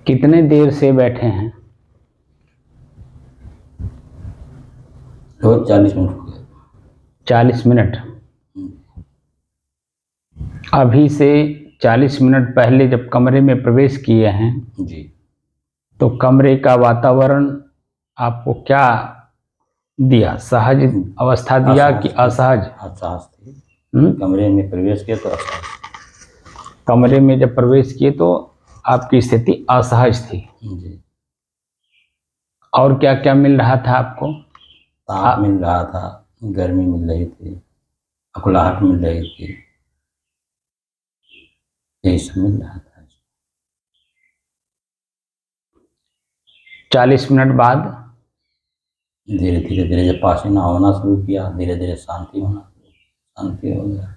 कितने देर से बैठे हैं? तो 40 मिनट हो गए। 40 मिनट। अभी से 40 मिनट पहले जब कमरे में प्रवेश किए हैं जी। तो कमरे का वातावरण आपको क्या दिया? सहज अवस्था दिया कि असहज? असहज थी। कमरे में प्रवेश किया तो असहज। कमरे में जब प्रवेश किए तो आपकी स्थिति असहज थी। जी। और क्या क्या मिल रहा था आपको? ताप मिल रहा था, गर्मी मिल रही थी, अकुलाहट मिल रही थी, यही सब मिल रहा था। 40 मिनट बाद धीरे धीरे जब पसीना होना शुरू किया, धीरे धीरे शांति हो गया।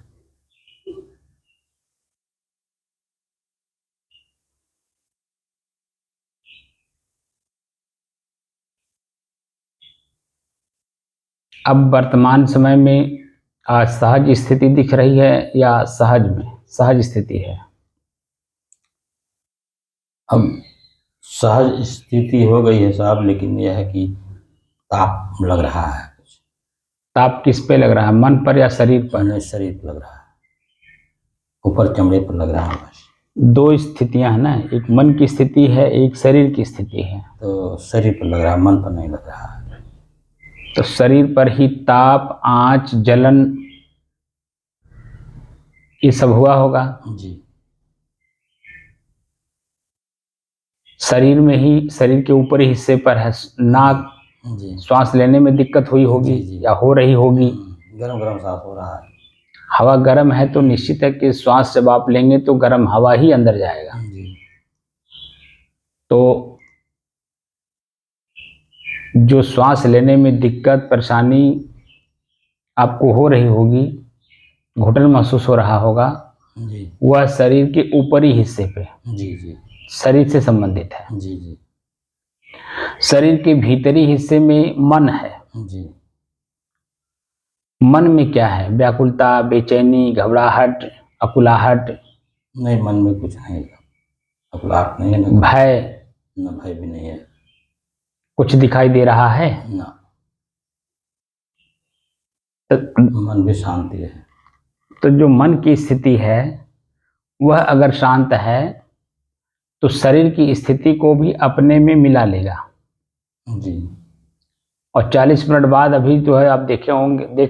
अब वर्तमान समय में सहज स्थिति दिख रही है या सहज स्थिति है? अब सहज स्थिति हो गई है साहब, लेकिन यह है कि ताप लग रहा है। ताप किस पे लग रहा है, मन पर या शरीर पर? नहीं, शरीर पर लग रहा है, ऊपर चमड़े पर लग रहा है बस। दो स्थितियां हैं ना, एक मन की स्थिति है, एक शरीर की स्थिति है। तो शरीर पर लग रहा है, मन पर नहीं लग रहा है। तो शरीर पर ही ताप, आंच, जलन ये सब हुआ होगा। जी। शरीर में ही, शरीर के ऊपरी हिस्से पर है नाक। जी। श्वास लेने में दिक्कत हुई होगी या हो रही होगी। गरम गरम सांस हो रहा है। हवा गर्म है तो निश्चित है कि श्वास जब आप लेंगे तो गर्म हवा ही अंदर जाएगा। जी। तो जो श्वास लेने में दिक्कत परेशानी आपको हो रही होगी, घुटन महसूस हो रहा होगा, जी। वह शरीर के ऊपरी हिस्से पे, जी जी, शरीर से संबंधित है। जी जी। शरीर के भीतरी हिस्से में मन है। जी। मन में क्या है? व्याकुलता, बेचैनी, घबराहट, अकुलाहट? नहीं, मन में कुछ नहीं है, अकुलाहट नहीं है, भय? न भय भी नहीं है। कुछ दिखाई दे रहा है ना, तो मन भी शांति है। तो जो मन की स्थिति है वह अगर शांत है तो शरीर की स्थिति को भी अपने में मिला लेगा। जी। और 40 मिनट बाद अभी जो है आप देख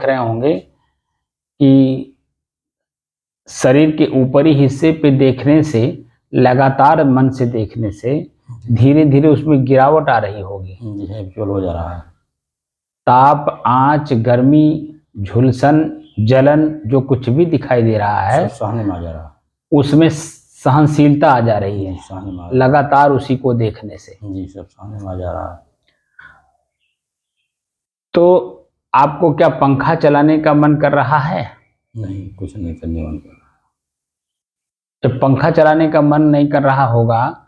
रहे होंगे कि शरीर के ऊपरी हिस्से पे देखने से, लगातार मन से देखने से धीरे धीरे उसमें गिरावट आ रही होगी। जी, हैप्चुअल हो जा रहा है। ताप, आंच, गर्मी, झुलसन, जलन जो कुछ भी दिखाई दे रहा है सहने में आ जा रहा है, उसमें सहनशीलता आ जा रही है लगातार उसी को देखने से। जी, सब सहने में आ जा रहा है। तो आपको क्या पंखा चलाने का मन कर रहा है? नहीं, कुछ नहीं करने मन कर रहा। जब पंखा चलाने का मन नहीं कर रहा होगा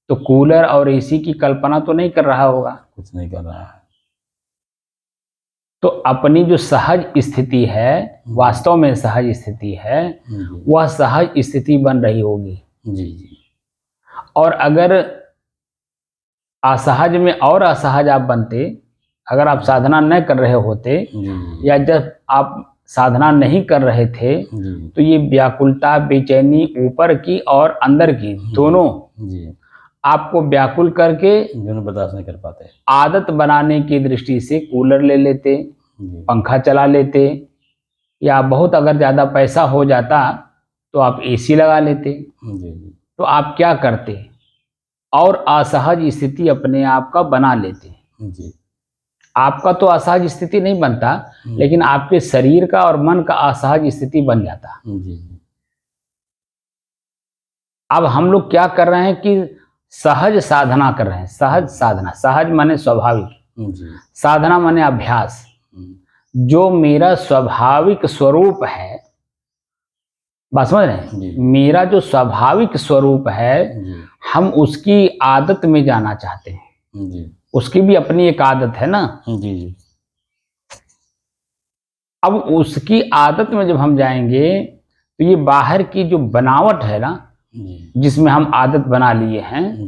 तो कूलर और एसी की कल्पना तो नहीं कर रहा होगा। कुछ नहीं कर रहा है। तो अपनी जो सहज स्थिति है, वास्तव में सहज स्थिति है, वह सहज स्थिति बन रही होगी। जी जी। और अगर असहज में और असहज आप बनते, अगर आप साधना न कर रहे होते या जब आप साधना नहीं कर रहे थे तो ये व्याकुलता, बेचैनी ऊपर की और अंदर की दोनों आपको व्याकुल करके दोनों बर्दाश्त नहीं कर पाते। आदत बनाने की दृष्टि से कूलर ले लेते, पंखा चला लेते, या बहुत अगर ज़्यादा पैसा हो जाता तो आप एसी लगा लेते। तो आप क्या करते और असहज स्थिति अपने आप का बना लेते। आपका तो असहज स्थिति नहीं बनता, लेकिन आपके शरीर का और मन का असहज स्थिति बन जाता। अब हम लोग क्या कर रहे हैं कि सहज साधना कर रहे हैं। सहज साधना, सहज माने स्वाभाविक, साधना माने अभ्यास। जो मेरा स्वाभाविक स्वरूप है, बात समझ रहे हैं, मेरा जो स्वाभाविक स्वरूप है हम उसकी आदत में जाना चाहते हैं। उसकी भी अपनी एक आदत है ना। अब उसकी आदत में जब हम जाएंगे तो ये बाहर की जो बनावट है ना, जिसमें हम आदत बना लिए हैं,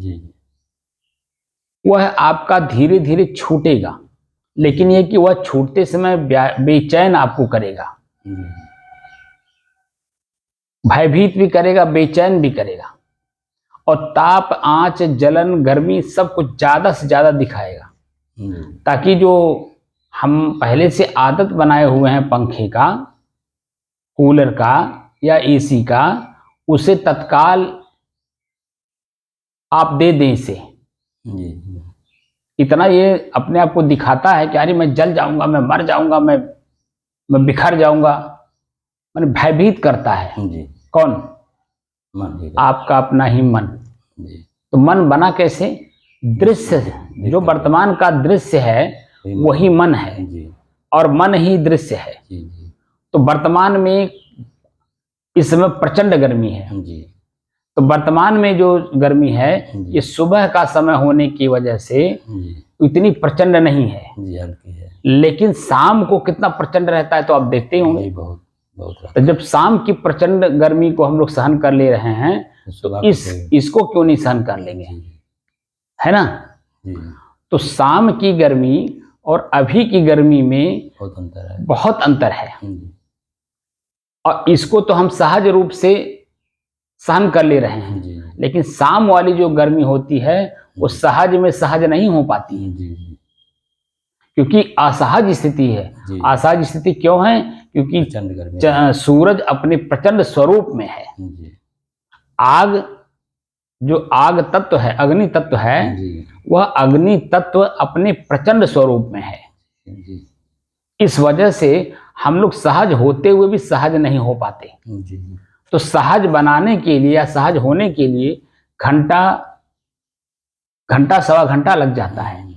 वह आपका धीरे धीरे छूटेगा, लेकिन यह कि वह छूटते समय बेचैन आपको करेगा, भयभीत भी करेगा, बेचैन भी करेगा, और ताप, आंच, जलन, गर्मी सब कुछ ज्यादा से ज्यादा दिखाएगा, ताकि जो हम पहले से आदत बनाए हुए हैं पंखे का, कूलर का या एसी का, उसे तत्काल आप दे दें इसे। इतना ये अपने आप को दिखाता है कि अरे मैं जल जाऊंगा, मैं मर जाऊंगा, मैं बिखर जाऊंगा, मैंने भयभीत करता है। कौन? मन, आपका अपना ही मन। तो मन बना कैसे? दृश्य, जो वर्तमान का दृश्य है वही मन है, और मन ही दृश्य है। तो वर्तमान में इस समय प्रचंड गर्मी है, तो वर्तमान में जो गर्मी है ये सुबह का समय होने की वजह से इतनी प्रचंड नहीं है, हल्की है। लेकिन शाम को कितना प्रचंड रहता है तो आप देखते ही होंगे। बहुत तो जब शाम की प्रचंड गर्मी को हम लोग सहन कर ले रहे हैं, तो इसको क्यों नहीं सहन कर लेंगे, है ना? तो शाम की गर्मी और अभी की गर्मी में बहुत अंतर है, और इसको तो हम सहज रूप से सहन कर ले रहे हैं, लेकिन शाम वाली जो गर्मी होती है वो सहज में सहज नहीं हो पाती है, क्योंकि असहज स्थिति है। असहज स्थिति क्यों है? क्योंकि सूरज अपने प्रचंड स्वरूप में है। आग, जो आग तत्व है, अग्नि तत्व है, वह अग्नि तत्व अपने प्रचंड स्वरूप में है। इस वजह से हम लोग सहज होते हुए भी सहज नहीं हो पाते। तो सहज बनाने के लिए या सहज होने के लिए घंटा सवा घंटा लग जाता है।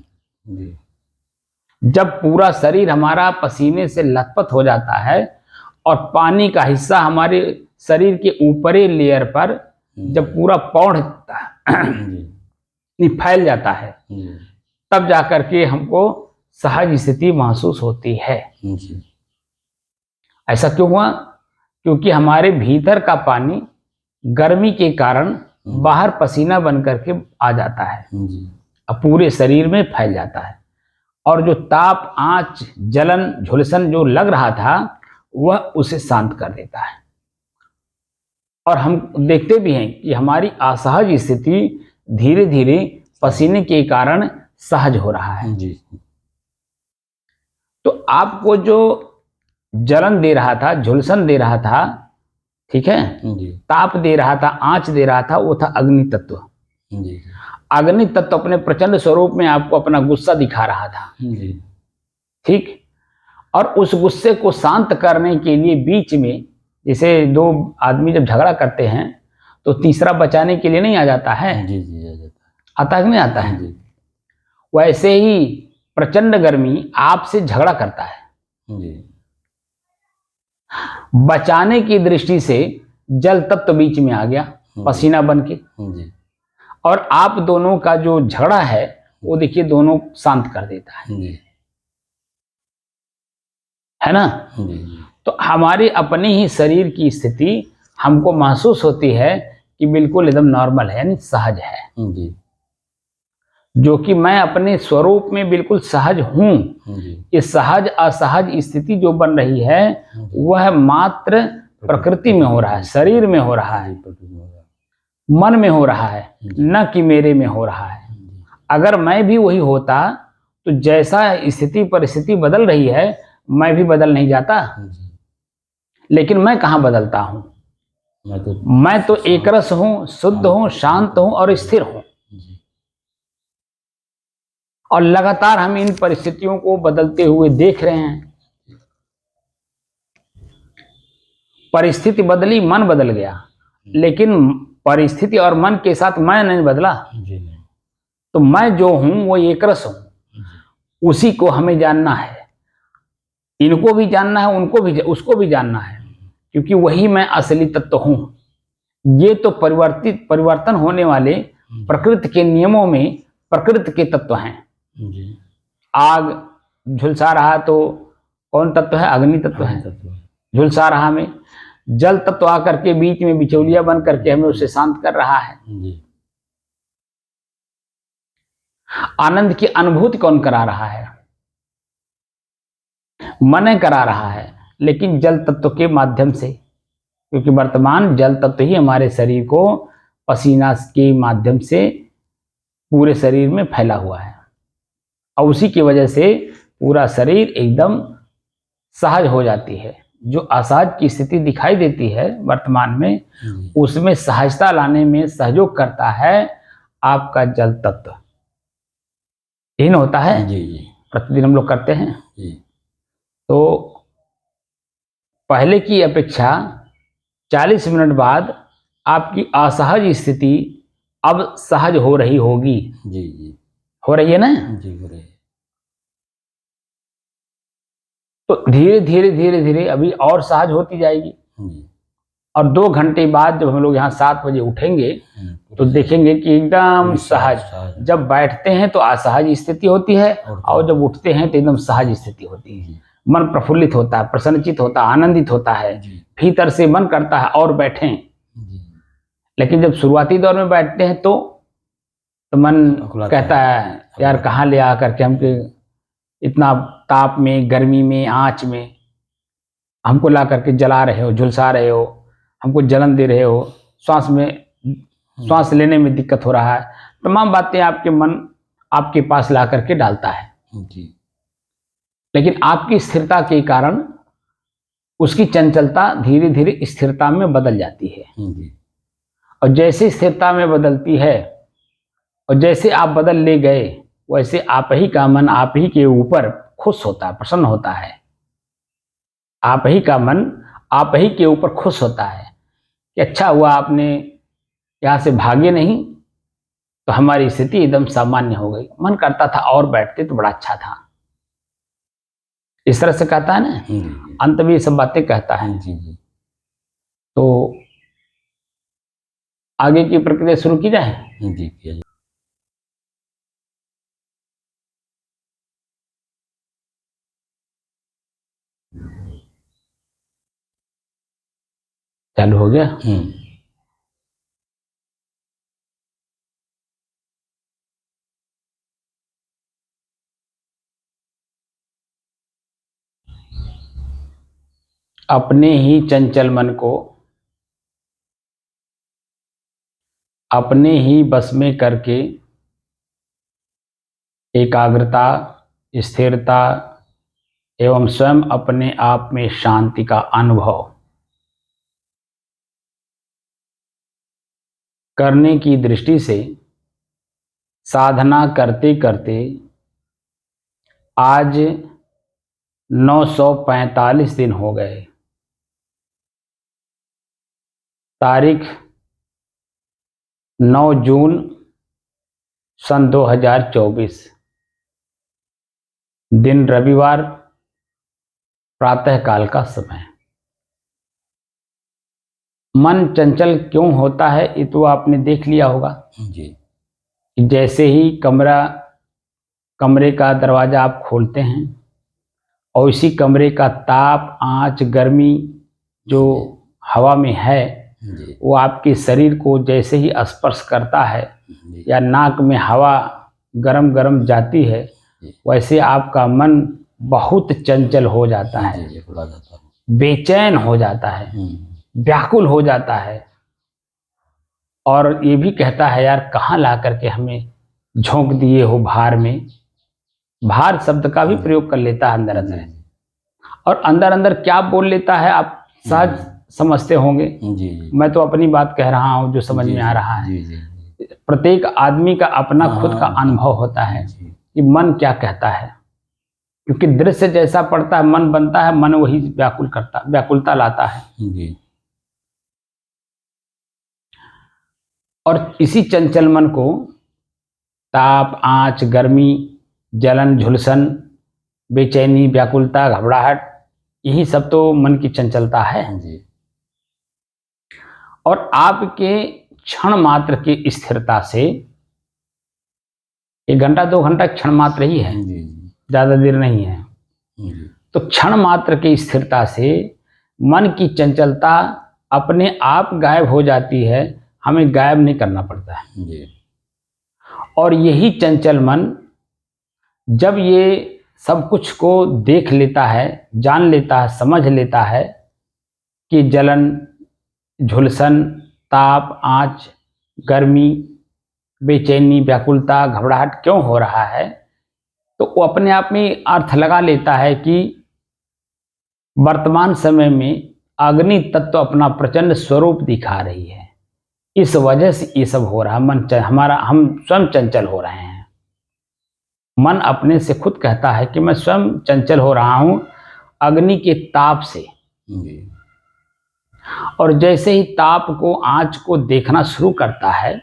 जब पूरा शरीर हमारा पसीने से लथपथ हो जाता है और पानी का हिस्सा हमारे शरीर के ऊपरी लेयर पर जब पूरा पौड़ फैल जाता है, तब जाकर के हमको सहज स्थिति महसूस होती है। ऐसा क्यों हुआ? क्योंकि हमारे भीतर का पानी गर्मी के कारण बाहर पसीना बन करके आ जाता है, अब पूरे शरीर में फैल जाता है, और जो ताप, आंच, जलन, झुलसन जो लग रहा था वह उसे शांत कर देता है। और हम देखते भी हैं कि हमारी असहज स्थिति धीरे धीरे पसीने के कारण सहज हो रहा है। तो आपको जो जलन दे रहा था, झुलसन दे रहा था, ठीक है, ताप दे रहा था, आंच दे रहा था, वो था अग्नि तत्व। अग्नि तत्व अपने प्रचंड स्वरूप में आपको अपना गुस्सा दिखा रहा था, ठीक। और उस गुस्से को शांत करने के लिए बीच में, जैसे दो आदमी जब झगड़ा करते हैं तो तीसरा बचाने के लिए नहीं आ जाता है, आता है कि नहीं आता है? वैसे ही प्रचंड गर्मी आपसे झगड़ा करता है, बचाने की दृष्टि से जल तत्व बीच में आ गया पसीना बन के, और आप दोनों का जो झगड़ा है वो देखिए दोनों शांत कर देता है ना? तो हमारी अपनी ही शरीर की स्थिति हमको महसूस होती है कि बिल्कुल एकदम नॉर्मल है, यानी सहज है, जो कि मैं अपने स्वरूप में बिल्कुल सहज हूं। ये सहज असहज स्थिति जो बन रही है वह मात्र प्रकृति में हो रहा है, शरीर में हो रहा है, मन में हो रहा है, न कि मेरे में हो रहा है। अगर मैं भी वही होता तो जैसा स्थिति परिस्थिति बदल रही है मैं भी बदल नहीं जाता, लेकिन मैं कहाँ बदलता हूँ? मैं तो एकरस हूँ, शुद्ध हूँ, शांत हूँ और स्थिर हूँ। और लगातार हम इन परिस्थितियों को बदलते हुए देख रहे हैं। परिस्थिति बदली, मन बदल गया, लेकिन परिस्थिति और मन के साथ मैं नहीं बदला। तो मैं जो हूं वो एकरस हूं, उसी को हमें जानना है। इनको भी जानना है, उनको भी, उसको भी जानना है, क्योंकि वही मैं असली तत्व हूं। ये तो परिवर्तन होने वाले प्रकृति के नियमों में प्रकृति के तत्व हैं। आग झुलसा रहा तो कौन तत्व है? अग्नि तत्व है, झुलसा रहा में। जल तत्व आकर के बीच में बिचौलिया बन करके हमें उसे शांत कर रहा है। आनंद की अनुभूति कौन करा रहा है? मन करा रहा है, लेकिन जल तत्व के माध्यम से, क्योंकि वर्तमान जल तत्व ही हमारे शरीर को पसीना के माध्यम से पूरे शरीर में फैला हुआ है, और उसी की वजह से पूरा शरीर एकदम सहज हो जाती है। जो असहज की स्थिति दिखाई देती है वर्तमान में, उसमें सहजता लाने में सहयोग करता है आपका जल तत्व। यही न होता है? जी जी प्रतिदिन हम लोग करते हैं। जी। तो पहले की अपेक्षा 40 मिनट बाद आपकी असहज स्थिति अब सहज हो रही होगी। जी जी हो रही है ना? जी हो रही है। तो धीरे धीरे धीरे धीरे अभी और सहज होती जाएगी। जी। और 2 घंटे बाद जब हम लोग यहाँ 7 बजे उठेंगे तो देखेंगे कि एकदम सहज। जब बैठते हैं तो असहज स्थिति होती है, और जब उठते हैं तो एकदम सहज स्थिति होती है। मन प्रफुल्लित होता है, प्रसन्नचित होता है, आनंदित होता है, भीतर से मन करता है और बैठें। लेकिन जब शुरुआती दौर में बैठते हैं तो मन कहता है यार कहाँ ले आकर के हमके इतना ताप में, गर्मी में, आँच में हमको ला करके जला रहे हो, झुलसा रहे हो, हमको जलन दे रहे हो, सांस लेने में दिक्कत हो रहा है। तमाम बातें आपके मन आपके पास ला करके डालता है जी। लेकिन आपकी स्थिरता के कारण उसकी चंचलता धीरे धीरे स्थिरता में बदल जाती है। जी। और जैसे स्थिरता में बदलती है और जैसे आप बदल ले गए, वैसे आप ही का मन आप ही के ऊपर खुश होता है, प्रसन्न होता है। आप ही का मन आप ही के ऊपर खुश होता है कि अच्छा हुआ आपने यहाँ से भागे नहीं, तो हमारी स्थिति एकदम सामान्य हो गई। मन करता था और बैठते तो बड़ा अच्छा था। इस तरह से कहता है ना, अंत में ये सब बातें कहता है। जी जी। तो आगे की प्रक्रिया शुरू की जाए। जी किया जाए। चालू हो गया। अपने ही चंचल मन को अपने ही बस में करके एकाग्रता, स्थिरता एवं स्वयं अपने आप में शांति का अनुभव करने की दृष्टि से साधना करते करते आज 945 दिन हो गए। तारीख 9 जून सन 2024, दिन रविवार, प्रातःकाल का समय। मन चंचल क्यों होता है ये तो आपने देख लिया होगा जी। जैसे ही कमरे का दरवाज़ा आप खोलते हैं और इसी कमरे का ताप, आँच, गर्मी जो हवा में है जी। वो आपके शरीर को जैसे ही स्पर्श करता है या नाक में हवा गरम गरम जाती है, वैसे आपका मन बहुत चंचल हो जाता है, बेचैन हो जाता है, व्याकुल हो जाता है, और ये भी कहता है यार कहाँ ला करके हमें झोंक दिए हो भार में। भार शब्द का भी प्रयोग कर लेता है अंदर अंदर, और अंदर अंदर क्या बोल लेता है आप सहज समझते होंगे। जी। मैं तो अपनी बात कह रहा हूँ जो समझ में आ रहा है। जी। प्रत्येक आदमी का अपना खुद का अनुभव होता है कि मन क्या कहता है, क्योंकि दृश्य जैसा पड़ता है मन बनता है, मन वही व्याकुलता लाता है। जी। और इसी चंचल मन को ताप, आँच, गर्मी, जलन, झुलसन, बेचैनी, व्याकुलता, घबराहट, यही सब तो मन की चंचलता है। जी। और आपके क्षण मात्र की स्थिरता से, 1 घंटा 2 घंटा क्षण मात्र ही है, ज्यादा देर नहीं है। तो क्षण मात्र की स्थिरता से मन की चंचलता अपने आप गायब हो जाती है, हमें गायब नहीं करना पड़ता है। और यही चंचल मन जब ये सब कुछ को देख लेता है, जान लेता है, समझ लेता है कि जलन, झुलसन, ताप, आँच, गर्मी, बेचैनी, व्याकुलता, घबराहट क्यों हो रहा है, तो वो अपने आप में अर्थ लगा लेता है कि वर्तमान समय में अग्नि तत्व अपना प्रचंड स्वरूप दिखा रही है, इस वजह से ये सब हो रहा है। हम स्वयं चंचल हो रहे हैं। मन अपने से खुद कहता है कि मैं स्वयं चंचल हो रहा हूं अग्नि के ताप से। और जैसे ही ताप को, आँच को देखना शुरू करता है,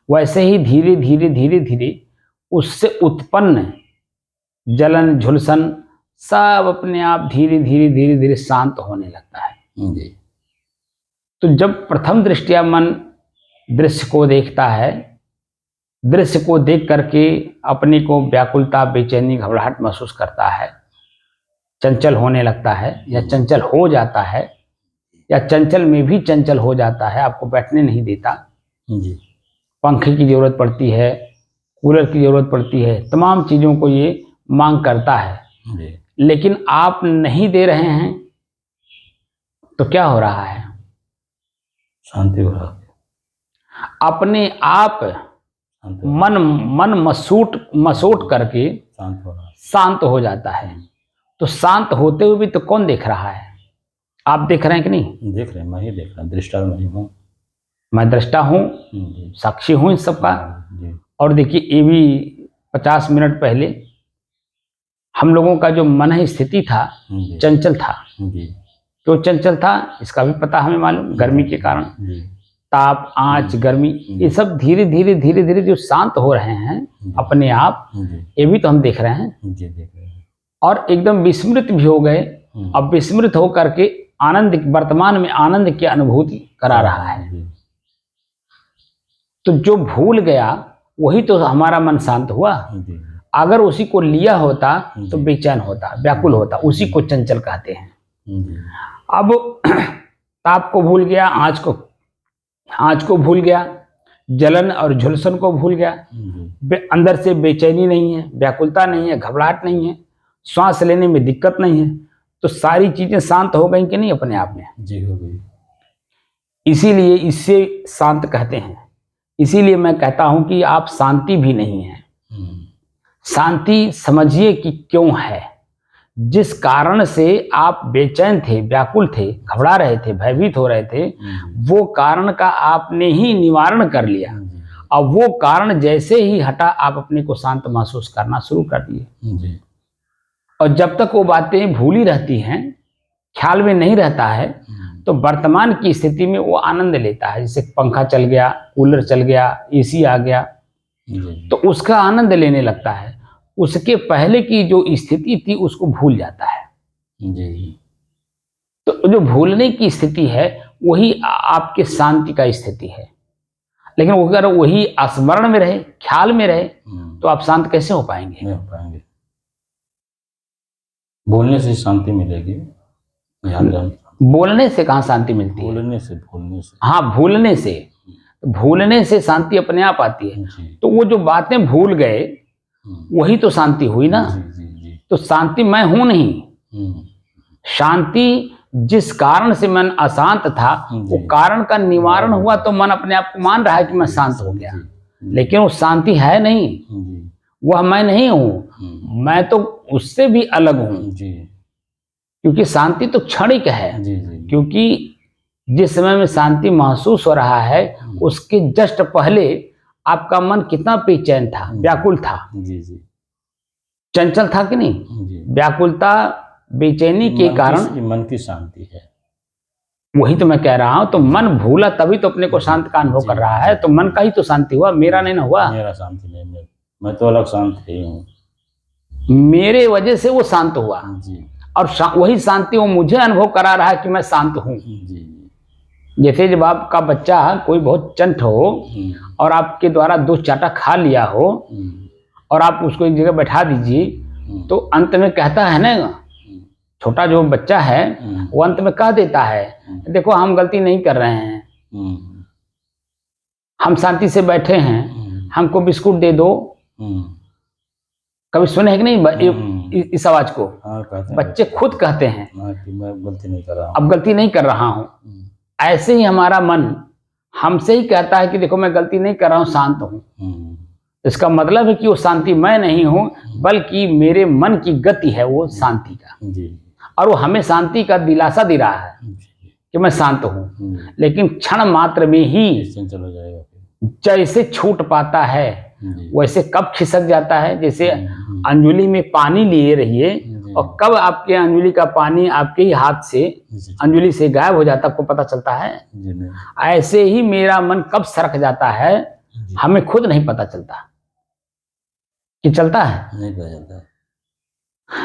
वैसे ही धीरे धीरे धीरे धीरे उससे उत्पन्न जलन, झुलसन सब अपने आप धीरे धीरे धीरे धीरे शांत होने लगता है। तो जब प्रथम दृष्टिया मन दृश्य को देखता है, दृश्य को देख करके अपने को व्याकुलता, बेचैनी, घबराहट महसूस करता है, चंचल होने लगता है या चंचल हो जाता है, या चंचल में भी चंचल हो जाता है, आपको बैठने नहीं देता, पंखे की जरूरत पड़ती है, कूलर की जरूरत पड़ती है, तमाम चीज़ों को ये मांग करता है, लेकिन आप नहीं दे रहे हैं तो क्या हो रहा है? शांति हो रहा है। अपने आप मन मसोट करके शांत हो जाता है। तो शांत होते हुए भी तो कौन देख रहा है? आप देख रहे हैं कि नहीं? देख रहे हैं, मैं ही देख रहा हूँ, दृष्टा मैं हूँ। मैं दृष्टा हूँ, साक्षी हूँ इस सब का। और देखिए, ये भी 50 मिनट पहले हम लोगों का जो मन स्थिति था चंचल था। क्यों चंचल था इसका भी पता हमें मालूम, गर्मी के कारण, ताप, आँच, गर्मी, ये सब धीरे धीरे धीरे धीरे जो शांत हो रहे हैं अपने आप, ये भी तो हम देख रहे हैं। और एकदम विस्मृत भी हो गए। अब विस्मृत हो करके आनंद, वर्तमान में आनंद की अनुभूति करा रहा है। तो जो भूल गया वही तो हमारा मन शांत हुआ। अगर उसी को लिया होता तो बेचैन होता, व्याकुल होता, उसी को चंचल कहते हैं। अब ताप को भूल गया, आँच को भूल गया, जलन और झुलसन को भूल गया, अंदर से बेचैनी नहीं है, व्याकुलता नहीं है, घबराहट नहीं है, श्वास लेने में दिक्कत नहीं है, तो सारी चीजें शांत हो गई कि नहीं अपने आप में? जी हो गई। इसीलिए इससे शांत कहते हैं। इसीलिए मैं कहता हूं कि आप शांति भी नहीं है। शांति समझिए कि क्यों है। जिस कारण से आप बेचैन थे, व्याकुल थे, घबरा रहे थे, भयभीत हो रहे थे, वो कारण का आपने ही निवारण कर लिया। अब वो कारण जैसे ही हटा, आप अपने को शांत महसूस करना शुरू कर दिए। और जब तक वो बातें भूली रहती हैं, ख्याल में नहीं रहता है, तो वर्तमान की स्थिति में वो आनंद लेता है। जैसे पंखा चल गया, कूलर चल गया, एसी आ गया, तो उसका आनंद लेने लगता है। उसके पहले की जो स्थिति थी उसको भूल जाता है। तो जो भूलने की स्थिति है वही आपके शांति का स्थिति है। लेकिन अगर वही स्मरण में रहे, ख्याल में रहे, तो आप शांत कैसे हो पाएंगे? नहीं हो पाएंगे। बोलने से शांति मिलेगी। बोलने से कहाँ शांति मिलती है? भूलने से। हाँ, भूलने से शांति अपने आप आती है। तो वो जो बातें भूल गए वही तो शांति हुई ना। तो शांति मैं हूं नहीं। शांति जिस कारण से मन अशांत था, वो कारण का निवारण हुआ, तो मन अपने आप को मान रहा है कि मैं शांत हो गया। लेकिन वो शांति है नहीं, वह मैं नहीं हूं, मैं तो उससे भी अलग हूं। क्योंकि शांति तो क्षणिक है। क्योंकि जिस समय में शांति महसूस हो रहा है, उसके जस्ट पहले आपका मन कितना बेचैन था, व्याकुल था, चंचल था कि नहीं? व्याकुलता, बेचैनी के कारण मन की शांति है। वही तो मैं कह रहा हूं। तो मन भूला तभी तो अपने को शांत का अनुभव कर रहा है। तो मन का ही तो शांति हुआ, मेरा नहीं ना हुआ। मेरा शांति नहीं, मैं तो अलग शांत ही हूँ। मेरे वजह से वो शांत हुआ, और वही शांति वो मुझे अनुभव करा रहा है कि मैं शांत हूँ। जैसे जब आपका बच्चा कोई बहुत चंट हो और आपके द्वारा 2 चाटा खा लिया हो और आप उसको एक जगह बैठा दीजिए, तो अंत में कहता है ना, छोटा जो बच्चा है वो अंत में कह देता है, देखो हम गलती नहीं कर रहे हैं, हम शांति से बैठे हैं, हमको बिस्कुट दे दो। कभी सुने हैं कि नहीं इस आवाज को? हाँ, कहते हैं बच्चे खुद कहते हैं हाँ कि मैं गलती नहीं कर रहा हूँ। अब गलती नहीं कर रहा हूँ। ऐसे ही हमारा मन हमसे ही कहता है कि देखो मैं गलती नहीं कर रहा हूँ, शांत हूँ। इसका मतलब है कि वो शांति मैं नहीं हूँ, बल्कि मेरे मन की गति है वो शांति का। और वो हमें शांति का दिलासा दे रहा है कि मैं शांत हूँ। लेकिन क्षण मात्र में ही चंचल हो जाएगा। जैसे छूट पाता है वैसे कब खिसक जाता है। जैसे अंजलि में पानी लिए रहिए और कब आपके अंजलि का पानी आपके ही हाथ से अंजलि से गायब हो जाता, आपको पता चलता है। ऐसे ही मेरा मन कब सरक जाता है हमें खुद नहीं पता चलता कि चलता है, नहीं पता चलता।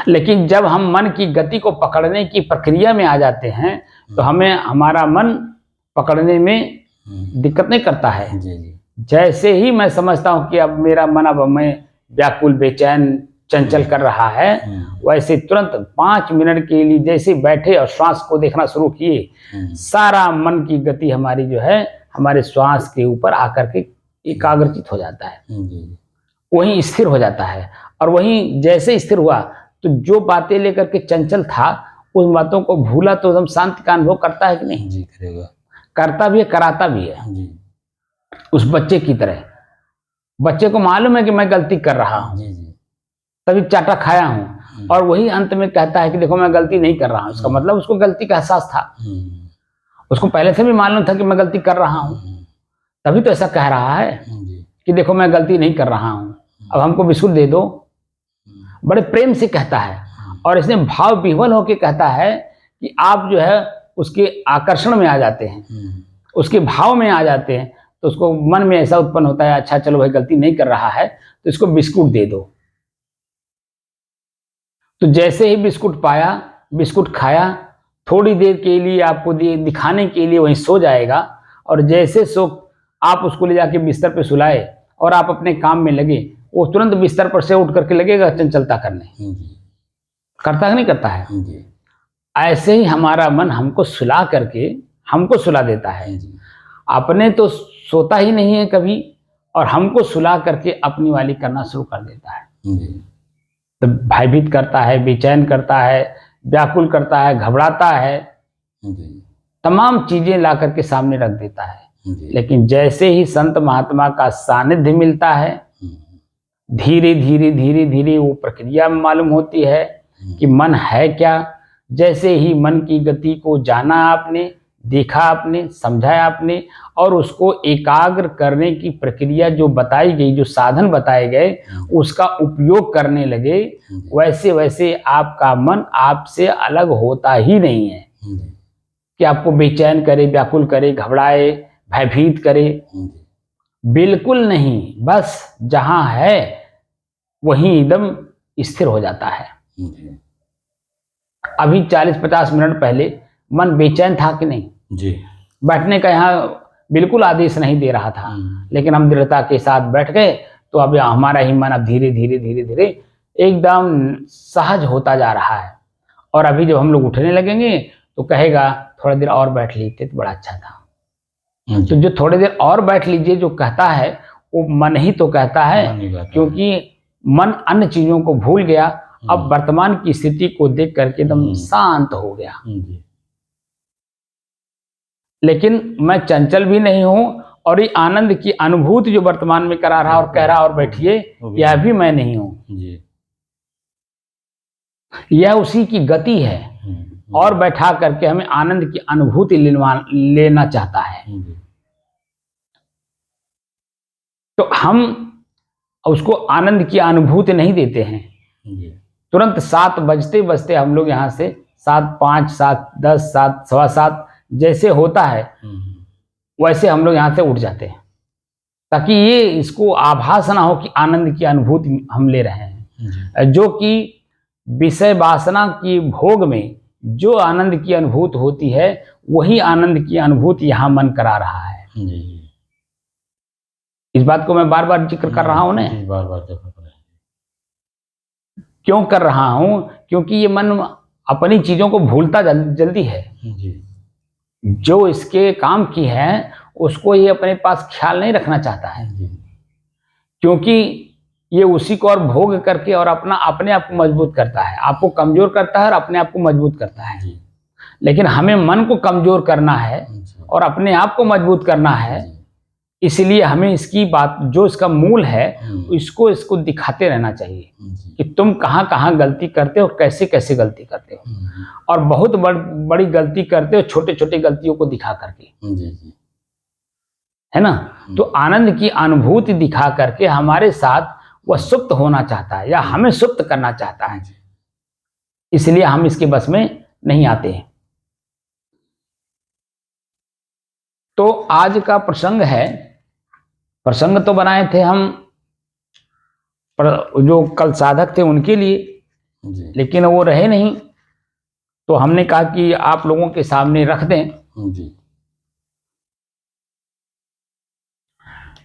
लेकिन जब हम मन की गति को पकड़ने की प्रक्रिया में आ जाते हैं तो हमें हमारा मन पकड़ने में दिक्कत नहीं करता है। जैसे ही मैं समझता हूं कि अब मेरा मन अब मैं व्याकुल बेचैन चंचल कर रहा है, वैसे तुरंत 5 मिनट के लिए जैसे बैठे और श्वास को देखना शुरू किए, सारा मन की गति हमारी जो है हमारे श्वास के ऊपर आकर के एकाग्रचित हो जाता है, वहीं स्थिर हो जाता है। और वहीं जैसे स्थिर हुआ तो जो बातें लेकर के चंचल था उन बातों को भूला तो एकदम शांति का अनुभव करता है कि नहीं? जी करेगा। करता भी है, कराता भी है जी। उस बच्चे की तरह। बच्चे को मालूम है कि मैं गलती कर रहा हूँ, तभी चाटा खाया हूँ, और वही अंत में कहता है कि देखो मैं गलती नहीं कर रहा हूँ। इसका मतलब उसको गलती का एहसास था, उसको पहले से भी मालूम था कि मैं गलती कर रहा हूँ, तभी तो ऐसा कह रहा है कि देखो मैं गलती नहीं कर रहा हूँ, अब हमको बिस्कुट दे दो। बड़े प्रेम से कहता है और इसने भाव विह्वल होकर कहता है कि आप जो है उसके आकर्षण में आ जाते हैं, उसके भाव में आ जाते हैं, तो उसको मन में ऐसा उत्पन्न होता है अच्छा चलो भाई गलती नहीं कर रहा है तो इसको बिस्कुट दे दो। तो जैसे ही बिस्कुट पाया, बिस्कुट खाया, थोड़ी देर के लिए आपको दिखाने के लिए वहीं सो जाएगा, और जैसे सो आप उसको ले जाके बिस्तर पे सुलाए और आप अपने काम में लगे, वो तुरंत बिस्तर पर से उठ करके लगेगा चंचलता करने। करता है नहीं करता है? ऐसे ही हमारा मन हमको सुला करके हमको सुला देता है। अपने तो सोता ही नहीं है कभी, और हमको सुला करके अपनी वाली करना शुरू कर देता है। तो भयभीत करता है, बेचैन करता है, व्याकुल करता है, घबराता है, तमाम चीजें ला करके सामने रख देता है। लेकिन जैसे ही संत महात्मा का सानिध्य मिलता है, धीरे धीरे धीरे धीरे वो प्रक्रिया मालूम होती है कि मन है क्या। जैसे ही मन की गति को जाना आपने, देखा आपने, समझा आपने, और उसको एकाग्र करने की प्रक्रिया जो बताई गई, जो साधन बताए गए, उसका उपयोग करने लगे, वैसे वैसे आपका मन आपसे अलग होता ही नहीं है कि आपको बेचैन करे, व्याकुल करे, घबराए, भयभीत करे। बिल्कुल नहीं, बस जहां है वहीं एकदम स्थिर हो जाता है। अभी 40-50 मिनट पहले मन बेचैन था कि नहीं? जी। बैठने का यहाँ बिल्कुल आदेश नहीं दे रहा था, लेकिन हम दृढ़ता के साथ बैठ गए तो अब हमारा ही मन अब धीरे धीरे धीरे धीरे एकदम सहज होता जा रहा है। और अभी जब हम लोग उठने लगेंगे तो कहेगा थोड़ा देर और बैठ लीजिए तो बड़ा अच्छा था। तो जो थोड़ी देर और बैठ लीजिए जो कहता है वो मन ही तो कहता है, क्योंकि मन अन्य चीजों को भूल गया, अब वर्तमान की स्थिति को देख करके एकदम शांत हो गया। लेकिन मैं चंचल भी नहीं हूं, और ये आनंद की अनुभूति जो वर्तमान में करा रहा और कह रहा और बैठिए, यह भी मैं नहीं हूं। यह उसी की गति है, और बैठा करके हमें आनंद की अनुभूति लेना चाहता है। तो हम उसको आनंद की अनुभूति नहीं देते हैं। तुरंत 7 बजते बजते हम लोग यहाँ से 7:05, 7:10, 7, 7:15 जैसे होता है वैसे हम लोग यहाँ से उठ जाते हैं, ताकि ये इसको आभास ना हो कि आनंद की अनुभूति हम ले रहे हैं। जो कि विषय वासना की भोग में जो आनंद की अनुभूति होती है, वही आनंद की अनुभूति यहाँ मन करा रहा है। इस बात को मैं बार बार जिक्र कर रहा हूं ना, बार क्यों कर रहा हूं? क्योंकि ये मन अपनी चीजों को भूलता जल्दी है। जो इसके काम की है उसको ये अपने पास ख्याल नहीं रखना चाहता है। क्योंकि ये उसी को और भोग करके और अपने आप को मजबूत करता है, आपको कमजोर करता है और अपने आप को मजबूत करता है। जी लेकिन हमें मन को कमजोर करना है जी और अपने आप को मजबूत करना है। जी इसलिए हमें इसकी बात, जो इसका मूल है, इसको दिखाते रहना चाहिए जी कि तुम कहाँ कहाँ गलती करते हो, कैसे कैसे गलती करते हो, और बहुत बड़ी गलती करते हो छोटे छोटे गलतियों को दिखा करके, जी जी है ना। तो आनंद की अनुभूति दिखा करके हमारे साथ वह सुप्त होना चाहता है या हमें सुप्त करना चाहता है, इसलिए हम इसके बस में नहीं आते हैं। तो आज का प्रसंग है, प्रसंग तो बनाए थे हम जो कल साधक थे उनके लिए, जी लेकिन वो रहे नहीं, तो हमने कहा कि आप लोगों के सामने रख दें। जी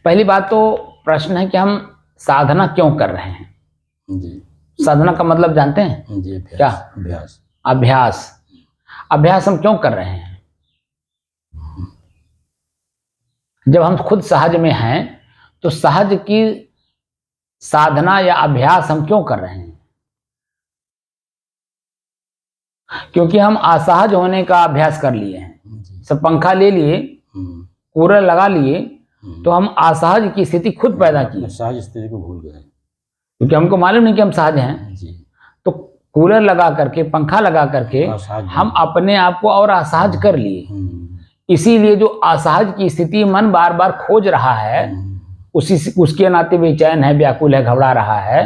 पहली बात तो प्रश्न है कि हम साधना क्यों कर रहे हैं। जी साधना का मतलब जानते हैं जी क्या? अभ्यास। अभ्यास। अभ्यास हम क्यों कर रहे हैं? जब हम खुद सहज में हैं तो सहज की साधना या अभ्यास हम क्यों कर रहे हैं? क्योंकि हम असहज होने का अभ्यास कर लिए हैं। सब पंखा ले लिए, कूलर लगा लिए, तो हम असहज की स्थिति खुद पैदा की, सहज स्थिति को भूल गए, क्योंकि हमको मालूम नहीं कि हम सहज हैं। जी तो कूलर लगा करके, पंखा लगा करके हम अपने आप को और असहज कर लिए। इसीलिए जो असहज की स्थिति मन बार बार खोज रहा है, उसके नाते बेचैन है, व्याकुल है, घबरा रहा है,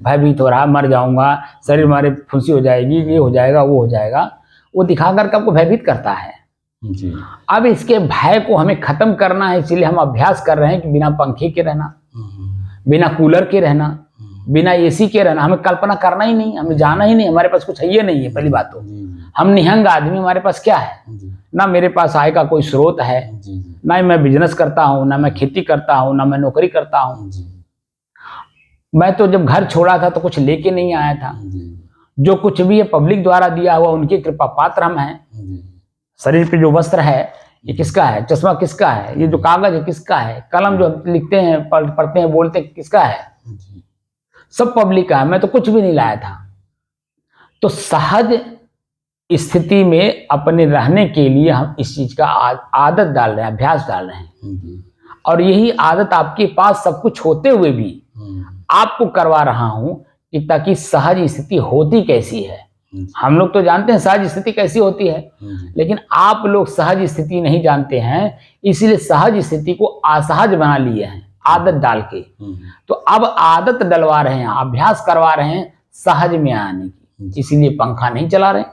भयभीत हो रहा है, मर जाऊंगा, शरीर मारे फुंसी हो जाएगी, ये हो जाएगा, वो हो जाएगा, वो दिखा करके आपको भयभीत करता है। जी अब इसके भय को हमें खत्म करना है, इसीलिए हम अभ्यास कर रहे हैं कि बिना पंखे के रहना, बिना कूलर के रहना, बिना एसी के रहना। हमें कल्पना करना ही नहीं, हमें जाना ही नहीं, हमारे पास कुछ है ये नहीं है। पहली बात तो हम निहंग आदमी, हमारे पास क्या है? ना मेरे पास आय का कोई स्रोत है, ना ही मैं बिजनेस करता हूँ, ना मैं खेती करता हूँ, ना मैं नौकरी करता हूँ। मैं तो जब घर छोड़ा था तो कुछ लेके नहीं आया था। जो कुछ भी है पब्लिक द्वारा दिया हुआ, उनकी कृपा पात्र हम हैं। शरीर पे जो वस्त्र है ये किसका है? चश्मा किसका है? ये जो कागज है किसका है? कलम जो लिखते हैं, पढ़ते हैं, बोलते हैं, किसका है? सब पब्लिक का है। मैं तो कुछ भी नहीं लाया था। तो सहज स्थिति में अपने रहने के लिए हम इस चीज का आदत डाल रहे हैं, अभ्यास डाल रहे हैं। और यही आदत आपके पास सब कुछ होते हुए भी आपको करवा रहा हूं कि ताकि सहज स्थिति होती कैसी है। हम लोग तो जानते हैं सहज स्थिति कैसी होती है, लेकिन आप लोग सहज स्थिति नहीं जानते हैं, इसीलिए सहज स्थिति को असहज बना लिए हैं आदत डाल के। तो अब आदत डलवा रहे हैं, अभ्यास करवा रहे हैं सहज में आने की। इसीलिए पंखा नहीं चला रहे,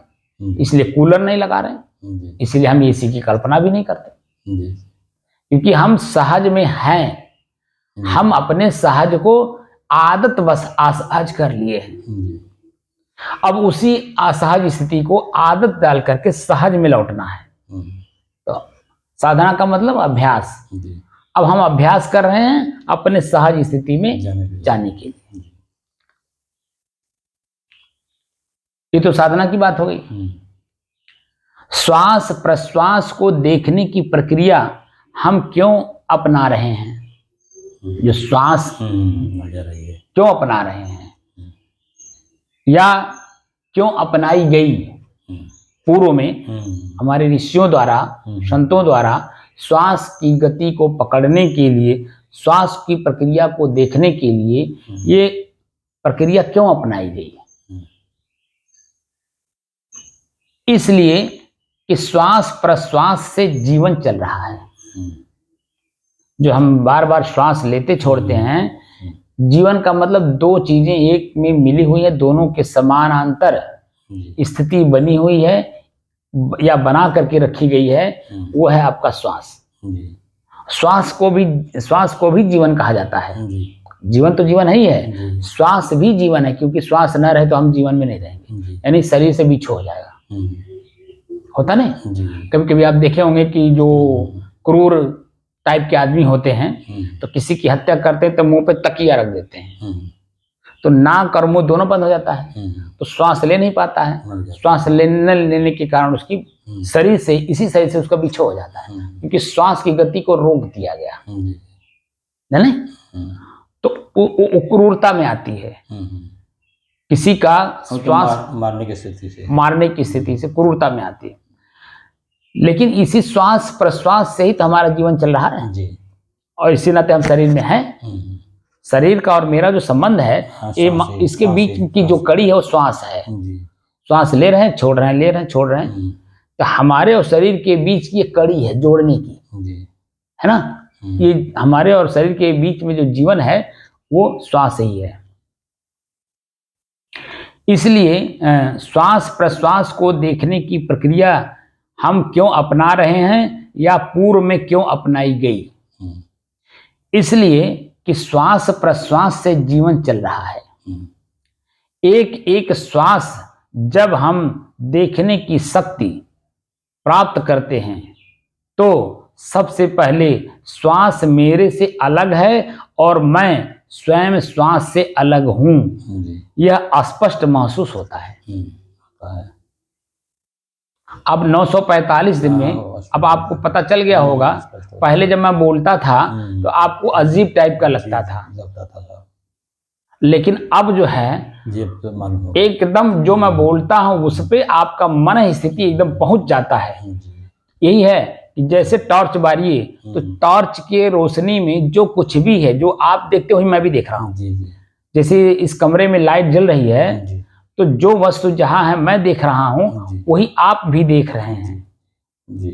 इसलिए कूलर नहीं लगा रहे, इसलिए हम एसी की कल्पना भी नहीं करते, क्योंकि हम सहज में हैं। हम अपने सहज को आदत बस असहज कर लिए हैं। अब उसी असहज स्थिति को आदत डाल करके सहज में लौटना है। तो साधना का मतलब अभ्यास। अब हम अभ्यास कर रहे हैं अपने सहज स्थिति में जाने के लिए। ये तो साधना की बात हो गई। श्वास प्रश्वास को देखने की प्रक्रिया हम क्यों अपना रहे हैं? जो श्वास क्यों अपना रहे हैं या क्यों अपनाई गई? पूर्व में हमारे ऋषियों द्वारा, संतों द्वारा श्वास की गति को पकड़ने के लिए, श्वास की प्रक्रिया को देखने के लिए ये प्रक्रिया क्यों अपनाई गई? इसलिए कि श्वास प्रश्वास से जीवन चल रहा है। जो हम बार बार श्वास लेते छोड़ते हैं, जीवन का मतलब दो चीजें एक में मिली हुई है, दोनों के समानांतर स्थिति बनी हुई है या बना करके रखी गई है, वो है आपका श्वास। श्वास को भी जीवन कहा जाता है। जीवन तो जीवन ही है, श्वास भी जीवन है, क्योंकि श्वास न रहे तो हम जीवन में नहीं रहेंगे, यानी शरीर से बिछो हो जाएगा। होता नहीं? कभी कभी आप देखे होंगे कि जो क्रूर टाइप के आदमी होते हैं तो किसी की हत्या करते हैं तो मुंह पे तकिया रख देते हैं, तो नाक और मुंह दोनों बंद हो जाता है, तो श्वास ले नहीं पाता है। श्वास लेने के कारण उसकी शरीर से, इसी शरीर से उसका बिछो हो जाता है, क्योंकि श्वास की गति को रोक दिया गया। नहीं? तो वो क्रूरता में आती है। किसी का श्वास मारने की स्थिति से, क्रूरता में आती है। लेकिन इसी श्वास प्रश्वास से ही तो हमारा जीवन चल रहा है जी। और इसी नाते हम शरीर में हैं। शरीर का और मेरा जो संबंध है, इसके बीच की जो कड़ी है वो श्वास है। श्वास ले रहे हैं, छोड़ रहे हैं, ले रहे हैं, छोड़ रहे हैं। तो हमारे और शरीर के बीच की ये कड़ी है जोड़ने की, है ना। ये हमारे और शरीर के बीच में जो जीवन है वो श्वास ही है। इसलिए श्वास प्रश्वास को देखने की प्रक्रिया हम क्यों अपना रहे हैं या पूर्व में क्यों अपनाई गई? इसलिए कि श्वास प्रश्वास से जीवन चल रहा है। एक एक श्वास जब हम देखने की शक्ति प्राप्त करते हैं तो सबसे पहले श्वास मेरे से अलग है और मैं स्वयं श्वास से अलग हूं, यह स्पष्ट महसूस होता है। अब 945 दिन में अब आपको पता चल गया होगा। पहले जब मैं बोलता था तो आपको अजीब टाइप का लगता था, लेकिन अब जो है एकदम जो मैं बोलता हूं उस पे आपका मन स्थिति एकदम पहुंच जाता है। यही है कि जैसे टॉर्च बारिए तो टॉर्च के रोशनी में जो कुछ भी है, जो आप देखते हो मैं भी देख रहा हूँ। जैसे इस कमरे में लाइट जल रही है तो जो वस्तु जहां है मैं देख रहा हूं वही आप भी देख रहे हैं जी।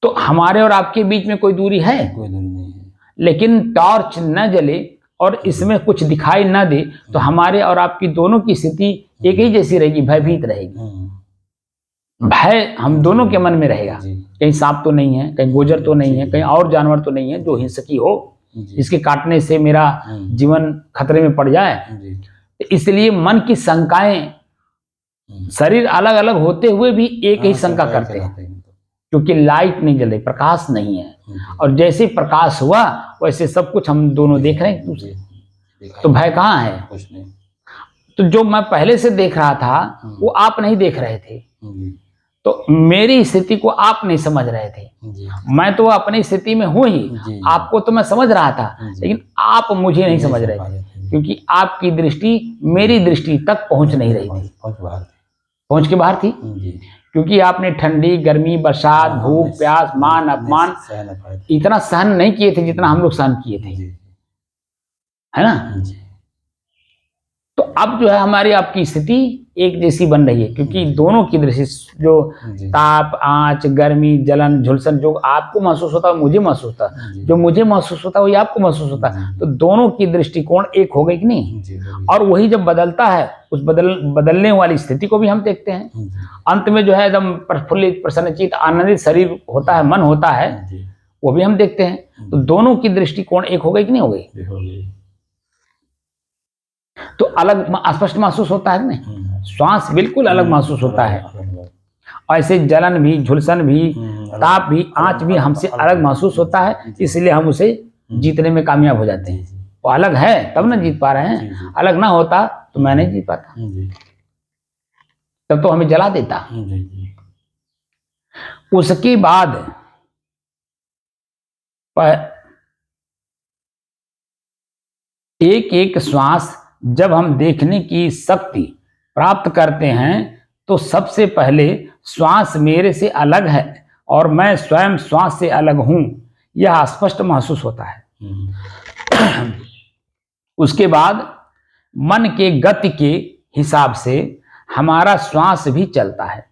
तो हमारे और आपके बीच में कोई दूरी है? कोई दूरी नहीं है। लेकिन टॉर्च न जले और इसमें कुछ दिखाई न दे तो हमारे और आपकी दोनों की स्थिति एक ही जैसी रहेगी, भयभीत रहेगी। भय हम दोनों के मन में रहेगा। कहीं सांप तो नहीं है, कहीं गोजर तो नहीं है, कहीं और जानवर तो नहीं है जो हिंसकी हो, जिसके काटने से मेरा जीवन खतरे में पड़ जाए। इसलिए मन की शंकाएं, शरीर अलग अलग होते हुए भी एक ही शंका करते हैं, क्योंकि लाइट नहीं जल रही, प्रकाश नहीं है। और जैसे प्रकाश हुआ वैसे सब कुछ हम दोनों देख रहे हैं दूसरे, तो भय कहाँ है? कुछ नहीं। तो जो मैं पहले से देख रहा था वो आप नहीं देख रहे थे, तो मेरी स्थिति को आप नहीं समझ रहे थे। मैं तो अपनी स्थिति में हूं ही, आपको तो मैं समझ रहा था, लेकिन आप मुझे नहीं समझ रहे थे, क्योंकि आपकी दृष्टि मेरी दृष्टि तक पहुंच नहीं रही थी, पहुंच के बाहर थी। क्योंकि आपने ठंडी, गर्मी, बरसात, भूख, प्यास, मान अपमान इतना सहन नहीं किए थे जितना हम लोग सहन किए थे, है ना। तो अब जो है हमारी आपकी स्थिति एक जैसी बन रही है, क्योंकि दोनों की दृष्टि जो ताप, आंच, गर्मी, जलन, झुलसन जो आपको महसूस होता है मुझे महसूस होता है, जो मुझे महसूस होता है वही आपको महसूस होता है। तो दोनों की दृष्टिकोण एक हो गई कि नहीं? और वही जब बदलता है उस बदलने वाली स्थिति को भी हम देखते हैं। अंत में जो है एकदम प्रफुल्लित, प्रसन्नचित, आनंदित शरीर होता है, मन होता है, वो भी हम देखते हैं। तो दोनों की दृष्टिकोण एक हो गई कि नहीं हो गई? तो अलग स्पष्ट महसूस होता है कि नहीं? श्वास बिल्कुल अलग महसूस होता है। ऐसे जलन भी, झुलसन भी, ताप भी, आंच भी हमसे अलग महसूस होता है, इसलिए हम उसे जीतने में कामयाब हो जाते हैं। वो अलग है तब ना जीत पा रहे हैं, अलग ना होता तो मैं नहीं जीत पाता, तब तो हमें जला देता। उसके बाद एक एक श्वास जब हम देखने की शक्ति प्राप्त करते हैं तो सबसे पहले श्वास मेरे से अलग है और मैं स्वयं श्वास से अलग हूं, यह स्पष्ट महसूस होता है। उसके बाद मन के गति के हिसाब से हमारा श्वास भी चलता है,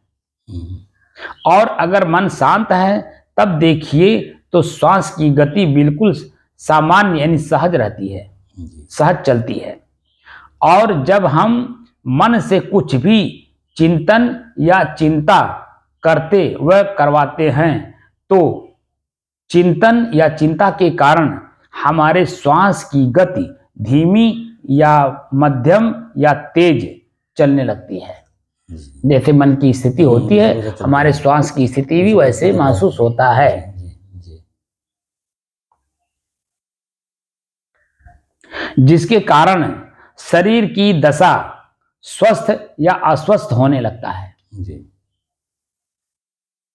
और अगर मन शांत है तब देखिए तो श्वास की गति बिल्कुल सामान्य यानी सहज रहती है, सहज चलती है। और जब हम मन से कुछ भी चिंतन या चिंता करते व करवाते हैं तो चिंतन या चिंता के कारण हमारे श्वास की गति धीमी या मध्यम या तेज चलने लगती है। जैसे मन की स्थिति होती है, हमारे श्वास की स्थिति भी वैसे महसूस होता है। जिसके कारण शरीर की दशा स्वस्थ या अस्वस्थ होने लगता है।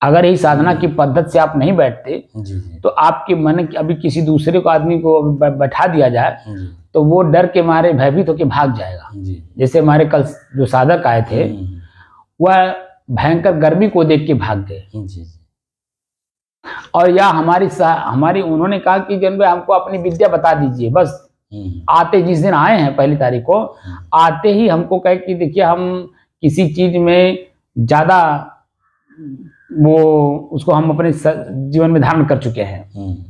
अगर यही साधना की पद्धति से आप नहीं बैठते जी जी तो आपके मन अभी किसी दूसरे को आदमी को बैठा दिया जाए जी तो वो डर के मारे भयभीत होकर भाग जाएगा। जी जैसे हमारे कल जो साधक आए थे वह भयंकर गर्मी को देख के भाग गए। जी और या हमारी उन्होंने कहा कि जन भाई हमको अपनी विद्या बता दीजिए बस। आते जिस दिन आए हैं पहली तारीख को आते ही हमको कहे कि देखिए हम किसी चीज में ज्यादा वो उसको हम अपने जीवन में धारण कर चुके हैं,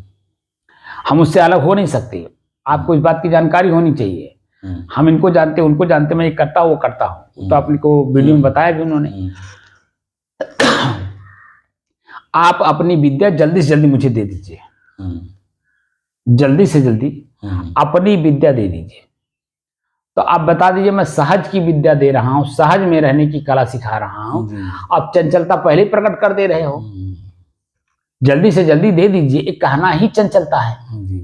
हम उससे अलग हो नहीं सकते। आपको इस बात की जानकारी होनी चाहिए। हम इनको जानते उनको जानते, मैं ये करता हूँ वो करता हूँ। तो आपको वीडियो में बताया भी उन्होंने। आप अपनी विद्या जल्दी से जल्दी मुझे दे दीजिए, जल्दी से जल्दी अपनी विद्या दे दीजिए। तो आप बता दीजिए मैं सहज की विद्या दे रहा हूँ, सहज में रहने की कला सिखा रहा हूँ। आप चंचलता पहले ही प्रकट कर दे रहे हो, जल्दी से जल्दी दे दीजिए। एक कहना ही चंचलता है।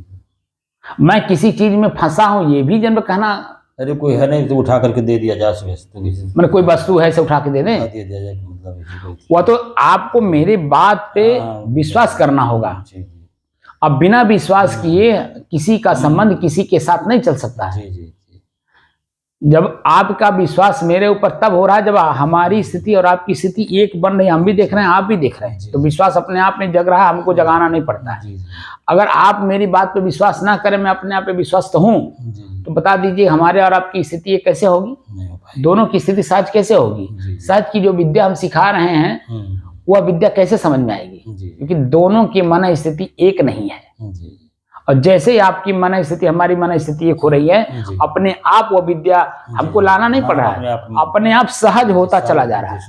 मैं किसी चीज में फंसा हूँ ये भी जन्म कहना। अरे कोई है नहीं तो उठा करके दे दिया जा सकता, मैंने कोई वस्तु है इसे उठा के दे दें, दे दिया जाए मतलब वह तो आपको मेरे बात पे विश्वास करना होगा। अब बिना विश्वास किए किसी का संबंध किसी के साथ नहीं चल सकता है। जब आपका विश्वास मेरे ऊपर तब हो रहा है जब हमारी स्थिति और आपकी स्थिति एक बन रही है। हम भी देख रहे हैं, आप भी देख रहे हैं, तो विश्वास अपने आप में जग रहा है, हमको जगाना नहीं पड़ता है। अगर आप मेरी बात पे विश्वास ना करें, मैं अपने आप पे विश्वास तो हूँ, तो बता दीजिए हमारे और आपकी स्थिति कैसे होगी? दोनों की स्थिति सहज कैसे होगी? सहज की जो विद्या हम सिखा रहे हैं वह विद्या कैसे समझ में आएगी? क्योंकि दोनों की मन स्थिति एक नहीं है। और जैसे ही आपकी मन स्थिति हमारी मन स्थिति एक हो रही है, अपने आप वो विद्या हमको लाना नहीं पड़ रहा है, अपने आप सहज होता चला जा रहा है,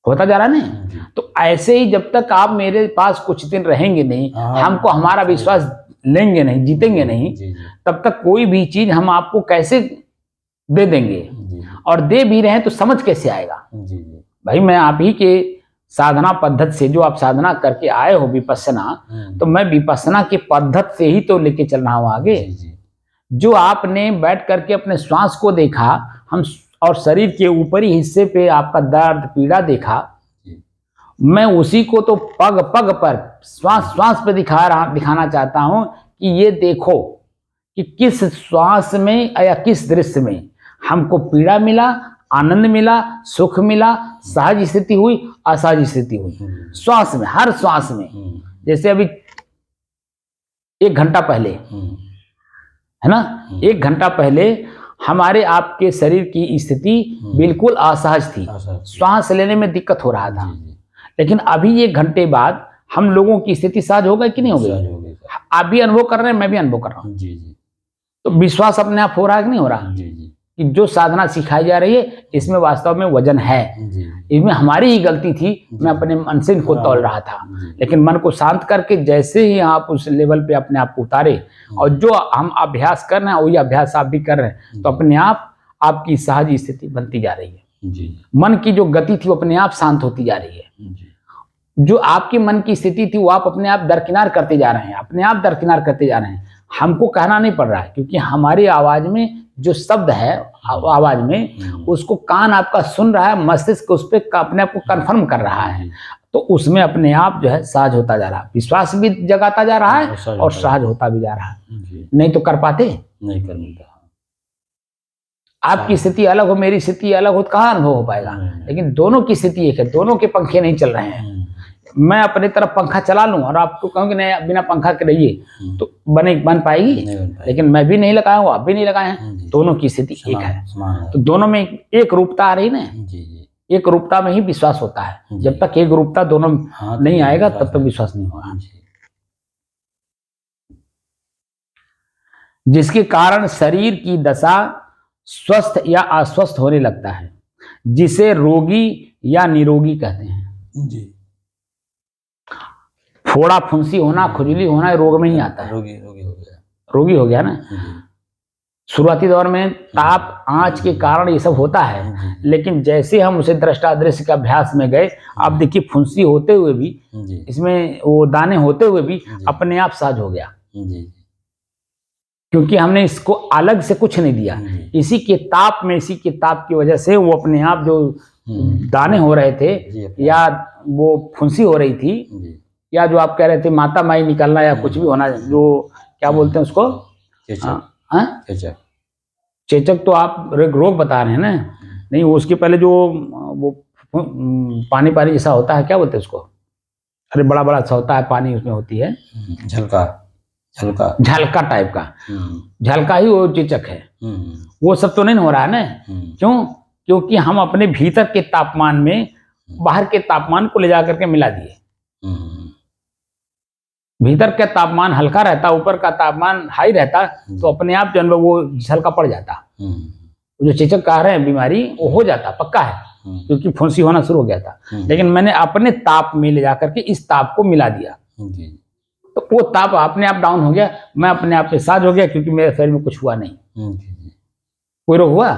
होता जा रहा है नहीं। तो ऐसे ही जब तक आप मेरे पास कुछ दिन रहेंगे नहीं, हमको हमारा विश्वास लेंगे नहीं, जीतेंगे नहीं, तब तक कोई भी चीज हम आपको कैसे दे देंगे? और दे भी रहे तो समझ कैसे आएगा? भाई मैं आप ही के साधना पद्धति से जो आप साधना करके आए हो विपස්සना, तो मैं विपස්සना की पद्धति से ही तो लेके चल रहा हूं आगे। जो आपने बैठ करके अपने श्वास को देखा हम और शरीर के ऊपरी हिस्से पे आपका दर्द पीड़ा देखा, मैं उसी को तो पग पग पर श्वास श्वास पे दिखाना चाहता हूं कि ये देखो कि किस श्वास में या किस दृश्य में हमको पीड़ा मिला, आनंद मिला, सुख मिला, सहज स्थिति हुई, असहज स्थिति हुई। श्वास में, हर श्वास में। जैसे अभी 1 घंटा पहले है ना, 1 घंटा पहले हमारे आपके शरीर की स्थिति बिल्कुल असहज थी, श्वास लेने में दिक्कत हो रहा था। लेकिन अभी 1 घंटे बाद हम लोगों की स्थिति सहज हो गई कि नहीं हो गई? आप भी अनुभव कर रहे हैं, मैं भी अनुभव कर रहा हूँ। तो विश्वास अपने आप हो रहा है कि नहीं हो रहा कि जो साधना सिखाई जा रही है इसमें वास्तव में वजन है? इसमें हमारी ही गलती थी, मैं अपने मन से इनको तौल रहा था। लेकिन मन को शांत करके जैसे ही आप उस लेवल पे अपने आप को उतारे और जो हम अभ्यास कर रहे हैं वही अभ्यास आप भी कर रहे हैं, तो अपने आप आपकी सहज स्थिति बनती जा रही है। मन की जो गति थी वो अपने आप शांत होती जा रही है। जो आपके मन की स्थिति थी वो आप अपने आप दरकिनार करते जा रहे हैं, अपने आप दरकिनार करते जा रहे हैं। हमको कहना नहीं पड़ रहा है, क्योंकि हमारी आवाज में जो शब्द है आवाज में उसको कान आपका सुन रहा है, मस्तिष्क उस पर अपने आप को कन्फर्म कर रहा है। तो उसमें अपने आप जो है सहज होता जा रहा है, विश्वास भी जगाता जा रहा है और सहज होता भी जा रहा है। नहीं तो कर पाते, नहीं कर पाते। आपकी स्थिति अलग हो, मेरी स्थिति अलग हो, तो कहाँ अनुभव हो पाएगा? लेकिन दोनों की स्थिति एक है, दोनों के पंखे नहीं चल रहे हैं। मैं अपनी तरफ पंखा चला लूं और आपको कहूँ कि नहीं बिना पंखा के रहिए, तो बन पाएगी? लेकिन मैं भी नहीं लगाया हूँ, आप भी नहीं लगाए हैं, दोनों की स्थिति एक है। तो दोनों में एक रूपता आ रही ना, एक रूपता में ही विश्वास होता है। जब तक एक रूपता दोनों नहीं आएगा तब तक विश्वास नहीं होगा। जिसके कारण शरीर की दशा स्वस्थ या अस्वस्थ होने लगता है, जिसे रोगी या निरोगी कहते हैं। फोड़ा फुंसी होना, खुजली होना रोग में ही आता है। रोगी हो गया ना। शुरुआती दौर में ताप आंच के कारण ये सब होता है, लेकिन जैसे हम उसे दृष्टादृश्य के अभ्यास में गए, अब देखिए फुंसी होते हुए भी, इसमें वो दाने होते हुए भी अपने आप सहज हो गया, क्योंकि हमने इसको अलग से कुछ नहीं दिया। इसी के ताप में, इसी के ताप की वजह से वो अपने आप जो दाने हो रहे थे जी या वो फुंसी हो रही थी जी या जो आप कह रहे थे माता माई निकलना या कुछ भी होना, जो क्या बोलते हैं उसको, चेचक हाँ चेचक चेचक तो आप रोग बता रहे हैं ना, नहीं उसके पहले जो वो पानी पानी जैसा होता है, क्या बोलते हैं उसको, अरे बड़ा बड़ा सा होता है पानी उसमें होती है, झलका झलका झलका टाइप का, झलका ही वो चेचक है। वो सब तो नहीं हो रहा है ना, क्यों? क्योंकि हम अपने भीतर के तापमान में बाहर के तापमान को ले जा करके मिला दिए। भीतर का तापमान हल्का रहता, ऊपर का तापमान हाई रहता, तो अपने आप जो वो झलका पड़ जाता। जो चेचक कह रहे हैं बीमारी, वो हो जाता पक्का है, क्योंकि फुंसी होना शुरू हो गया था। लेकिन मैंने अपने ताप में ले जाकर के इस ताप को मिला दिया, तो वो ताप अपने आप डाउन हो गया, मैं अपने आप पे साज हो गया, क्योंकि मेरे शरीर में कुछ हुआ नहीं। कोई रोग हुआ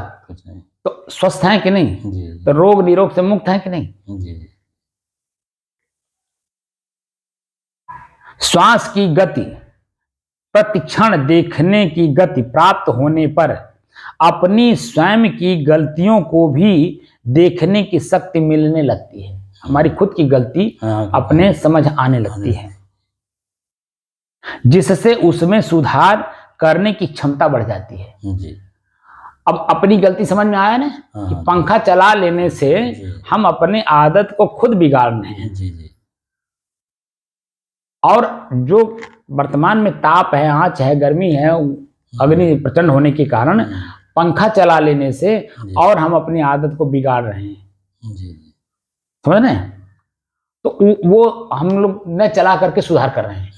तो स्वस्थ है कि नहीं, तो रोग निरोग से मुक्त है कि नहीं। श्वास की गति प्रतिक्षण देखने की गति प्राप्त होने पर अपनी स्वयं की गलतियों को भी देखने की शक्ति मिलने लगती है। हमारी खुद की गलती अपने समझ आने लगती है, जिससे उसमें सुधार करने की क्षमता बढ़ जाती है। अब अपनी गलती समझ में आया ना, कि पंखा चला लेने से हम अपने आदत को खुद बिगाड़ रहे हैं। और जो वर्तमान में ताप है, आंच है, गर्मी है, अग्नि प्रचंड होने के कारण पंखा चला लेने से और हम अपनी आदत को बिगाड़ रहे हैं, समझ रहे हैं। तो वो हम लोग न चला करके सुधार कर रहे हैं,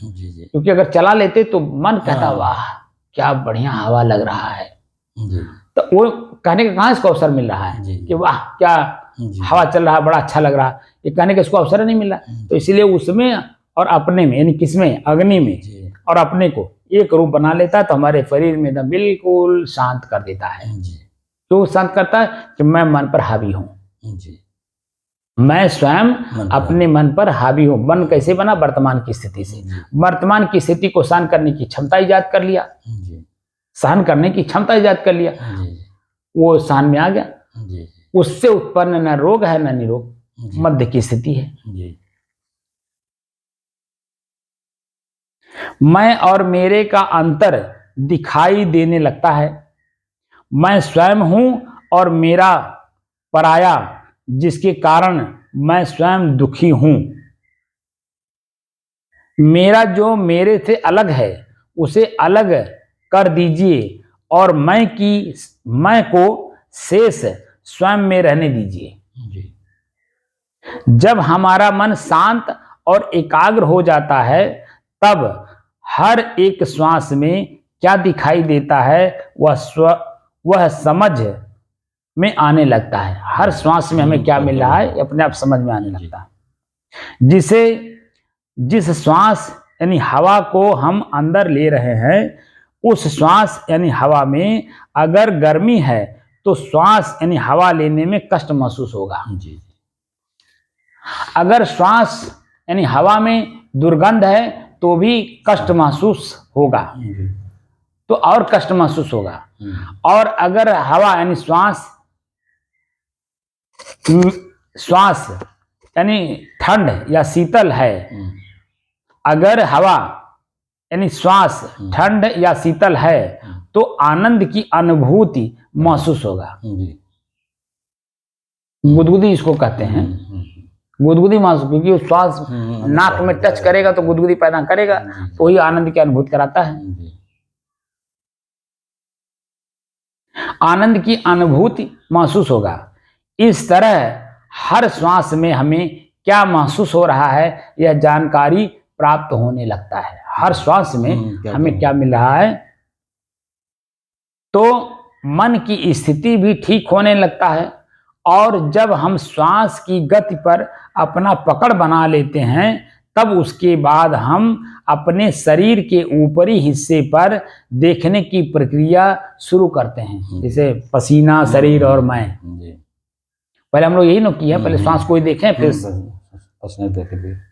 क्योंकि अगर चला लेते तो मन कहता वाह क्या बढ़िया हवा लग रहा है, तो वो कहने का कहाँ इसको अवसर मिल रहा है कि वाह क्या हवा चल रहा है, बड़ा अच्छा लग रहा है, ये कहने का इसको अवसर नहीं मिल रहा। तो इसलिए उसमें और अपने में, यानी किसमें, अग्नि में और अपने को एक रूप बना लेता है, तो हमारे शरीर में एकदम बिल्कुल शांत कर देता है। क्यों शांत करता है? कि मैं मन पर हावी हूँ, मैं स्वयं अपने मन पर हावी हूँ। मन कैसे बना? वर्तमान की स्थिति से। वर्तमान की स्थिति को सहन करने की क्षमता ईजाद कर लिया, सहन करने की क्षमता ईजाद कर लिया, वो सहन में आ गया, उससे उत्पन्न न रोग है न निरोग, मध्य की स्थिति है। मैं और मेरे का अंतर दिखाई देने लगता है। मैं स्वयं हूं और मेरा पराया, जिसके कारण मैं स्वयं दुखी हूं। मेरा जो मेरे से अलग है उसे अलग कर दीजिए और मैं को शेष स्वयं में रहने दीजिए। जब हमारा मन शांत और एकाग्र हो जाता है, तब हर एक श्वास में क्या दिखाई देता है वह समझ में आने लगता है। हर श्वास में हमें क्या मिल रहा है अपने आप समझ में आने लगता है। जिस श्वास यानी हवा को हम अंदर ले रहे हैं, उस श्वास यानी हवा में अगर गर्मी है तो श्वास यानी हवा लेने में कष्ट महसूस होगा। अगर श्वास यानी हवा में दुर्गंध है तो भी कष्ट महसूस होगा, तो और कष्ट महसूस होगा। और अगर हवा यानी श्वास यानी ठंड या शीतल है, अगर हवा यानी श्वास ठंड या शीतल है तो आनंद की अनुभूति महसूस होगा। गुदगुदी इसको कहते हैं, गुदगुदी महसूस, क्योंकि श्वास नाक में टच करेगा तो गुदगुदी पैदा करेगा, तो वही आनंद की अनुभूति कराता है। आनंद की अनुभूति महसूस होगा। इस तरह हर श्वास में हमें क्या महसूस हो रहा है यह जानकारी प्राप्त होने लगता है। हर श्वास में हमें क्या मिल रहा है, तो मन की स्थिति भी ठीक होने लगता है। और जब हम श्वास की गति पर अपना पकड़ बना लेते हैं, तब उसके बाद हम अपने शरीर के ऊपरी हिस्से पर देखने की प्रक्रिया शुरू करते हैं, जैसे पसीना, शरीर और मैं। पहले हम लोग यही ना किया, पहले श्वास को ही देखें फिर पसीना देखें।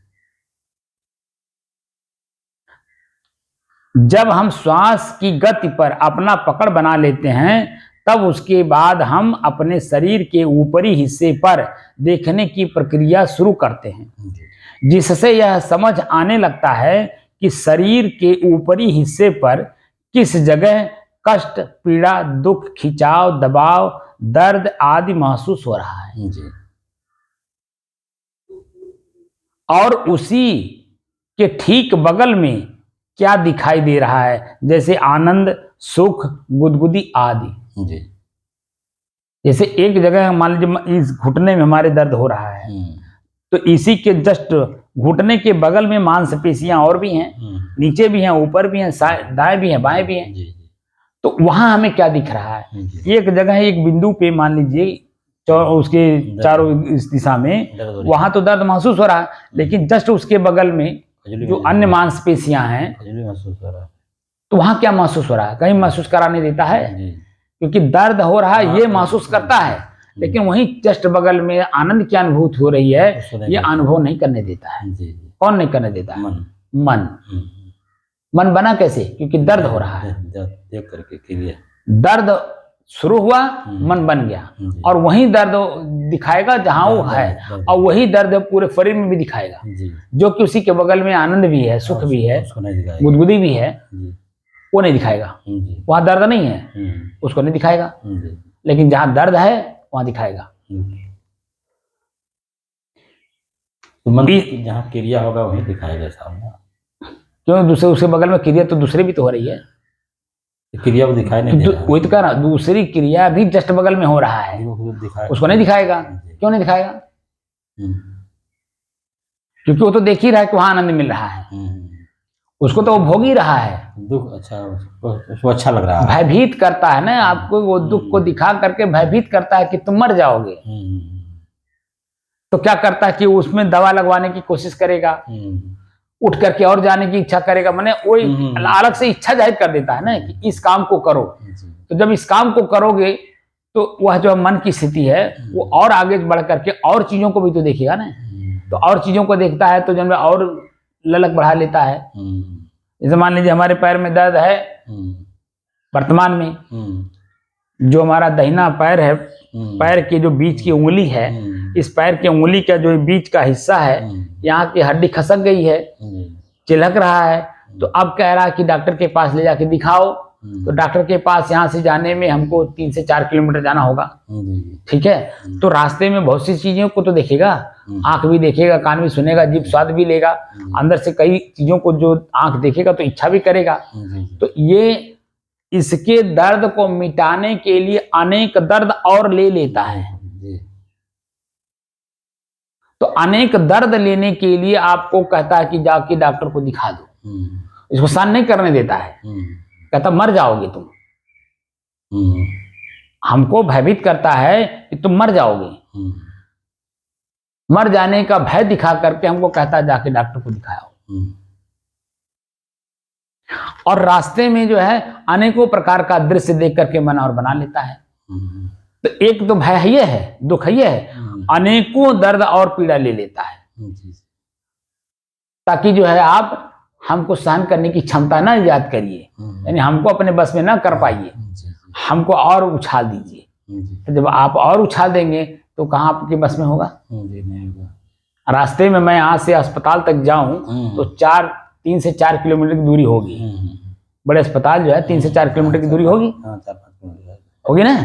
जब हम श्वास की गति पर अपना पकड़ बना लेते हैं, तब उसके बाद हम अपने शरीर के ऊपरी हिस्से पर देखने की प्रक्रिया शुरू करते हैं, जी, जिससे यह समझ आने लगता है कि शरीर के ऊपरी हिस्से पर किस जगह कष्ट, पीड़ा, दुख, खिंचाव, दबाव, दर्द आदि महसूस हो रहा है, जी, और उसी के ठीक बगल में क्या दिखाई दे रहा है, जैसे आनंद, सुख, गुदगुदी आदि। जी, जैसे एक जगह मान लीजिए इस घुटने में हमारे दर्द हो रहा है, तो इसी के जस्ट घुटने के बगल में मांसपेशियां और भी हैं, नीचे भी हैं, ऊपर भी हैं, दाएं भी हैं, बाएं भी हैं। जी, जी, तो वहां हमें क्या दिख रहा है, जी, एक जगह एक बिंदु पे मान लीजिए उसके चारों इस दिशा में दर्द हो रही वहां तो दर्द महसूस हो रहा है, लेकिन जस्ट उसके बगल में खुजली जो अन्य मांसपेशियां हैं, खुजली महसूस हो रहा है। तो वहां क्या महसूस हो रहा है, कहीं महसूस कराने देता है, जी, क्योंकि दर्द हो रहा है हाँ, ये महसूस करता है, लेकिन वहीं जस्ट बगल में आनंद की अनुभूति हो रही है, उसको नहीं ये करता। अनुभव नहीं करने देता है। जी, जी, कौन नहीं करने देता है? मन। मन। मन बना कैसे? क्योंकि दर्द हो रहा है, देख करके क्रिया। दर्द शुरू हुआ, मन बन गया, जी, और वही दर्द दिखाएगा जहां वो है, दर्द। और वही दर्द पूरे शरीर में भी दिखाएगा, जी, जो कि उसी के बगल में आनंद भी है, सुख भी है, उसको नहीं दिखाएगा। गुदगुदी भी है, जी, वो नहीं दिखाएगा। जी, वहां दर्द नहीं है, उसको नहीं दिखाएगा, जी, लेकिन जहां दर्द है वहां दिखाएगा। तो मन की जहाँ क्रिया होगा वहीं दिखाएगा सामने। क्यों? दूसरे उसके बगल में क्रिया तो दूसरी भी तो हो रही है, क्रिया वो दिखाई नहीं दे रहा है। वही तो कह रहा, दूसरी क्रिया भी जस्ट बगल में हो रहा है, वो दिखाए उसको नहीं दिखाएगा। क्यों नहीं दिखाएगा? क्योंकि वो तो देख ही रहा है कि वहां आनंद मिल रहा है, उसको तो वो भोग ही रहा है। दुख अच्छा, उसको अच्छा लग रहा है, भयभीत करता है ना आपको, वो दुख को दिखा करके भयभीत करता है कि तुम मर जाओगे। तो क्या करता है कि उसमें दवा लगवाने की कोशिश करेगा, उठ करके और जाने की इच्छा करेगा, माने वही अलग से इच्छा जाहिर कर देता है ना कि इस काम को करो। तो जब इस काम को करोगे तो वह जो मन की स्थिति है वो और आगे बढ़ करके और चीजों को भी तो देखेगा ना, तो और चीजों को देखता है तो जब और ललक बढ़ा लेता है। जैसे मान लीजिए हमारे पैर में दर्द है, वर्तमान में जो हमारा दाहिना पैर है, पैर के जो बीच की उंगली है, इस पैर की उंगली का जो बीच का हिस्सा है, यहाँ की हड्डी खसक गई है, चिलक रहा है, तो अब कह रहा है कि डॉक्टर के पास ले जाके दिखाओ। तो डॉक्टर के पास यहाँ से जाने में हमको 3 से 4 किलोमीटर जाना होगा, ठीक है। तो रास्ते में बहुत सी चीजों को तो देखेगा, आंख भी देखेगा, कान भी सुनेगा, जीभ स्वाद भी लेगा, अंदर से कई चीजों को जो आंख देखेगा तो इच्छा भी करेगा। तो ये इसके दर्द को मिटाने के लिए अनेक दर्द और ले लेता है। तो अनेक दर्द लेने के लिए आपको कहता है कि जाके डॉक्टर को दिखा दो, इसको सहन नहीं करने देता है, कहता मर जाओगे तुम। हमको भयभीत करता है कि तुम मर जाओगे, मर जाने का भय दिखा करके हमको कहता है जाके डॉक्टर को दिखाओ। और रास्ते में जो है अनेकों प्रकार का दृश्य देख करके मन और बना लेता है। तो एक तो भय ये है, दुख ये है, अनेकों दर्द और पीड़ा ले लेता है, ताकि जो है आप हमको सहन करने की क्षमता ना इजाद करिए, यानी हमको अपने बस में ना कर पाइए, हमको और उछाल दीजिए। तो जब आप और उछाल देंगे तो कहाँ आपके बस में होगा? रास्ते में मैं यहाँ से अस्पताल तक जाऊं तो 3 से 4 किलोमीटर की दूरी होगी, बड़े अस्पताल जो है 3 से 4 किलोमीटर की दूरी होगी, होगी ना,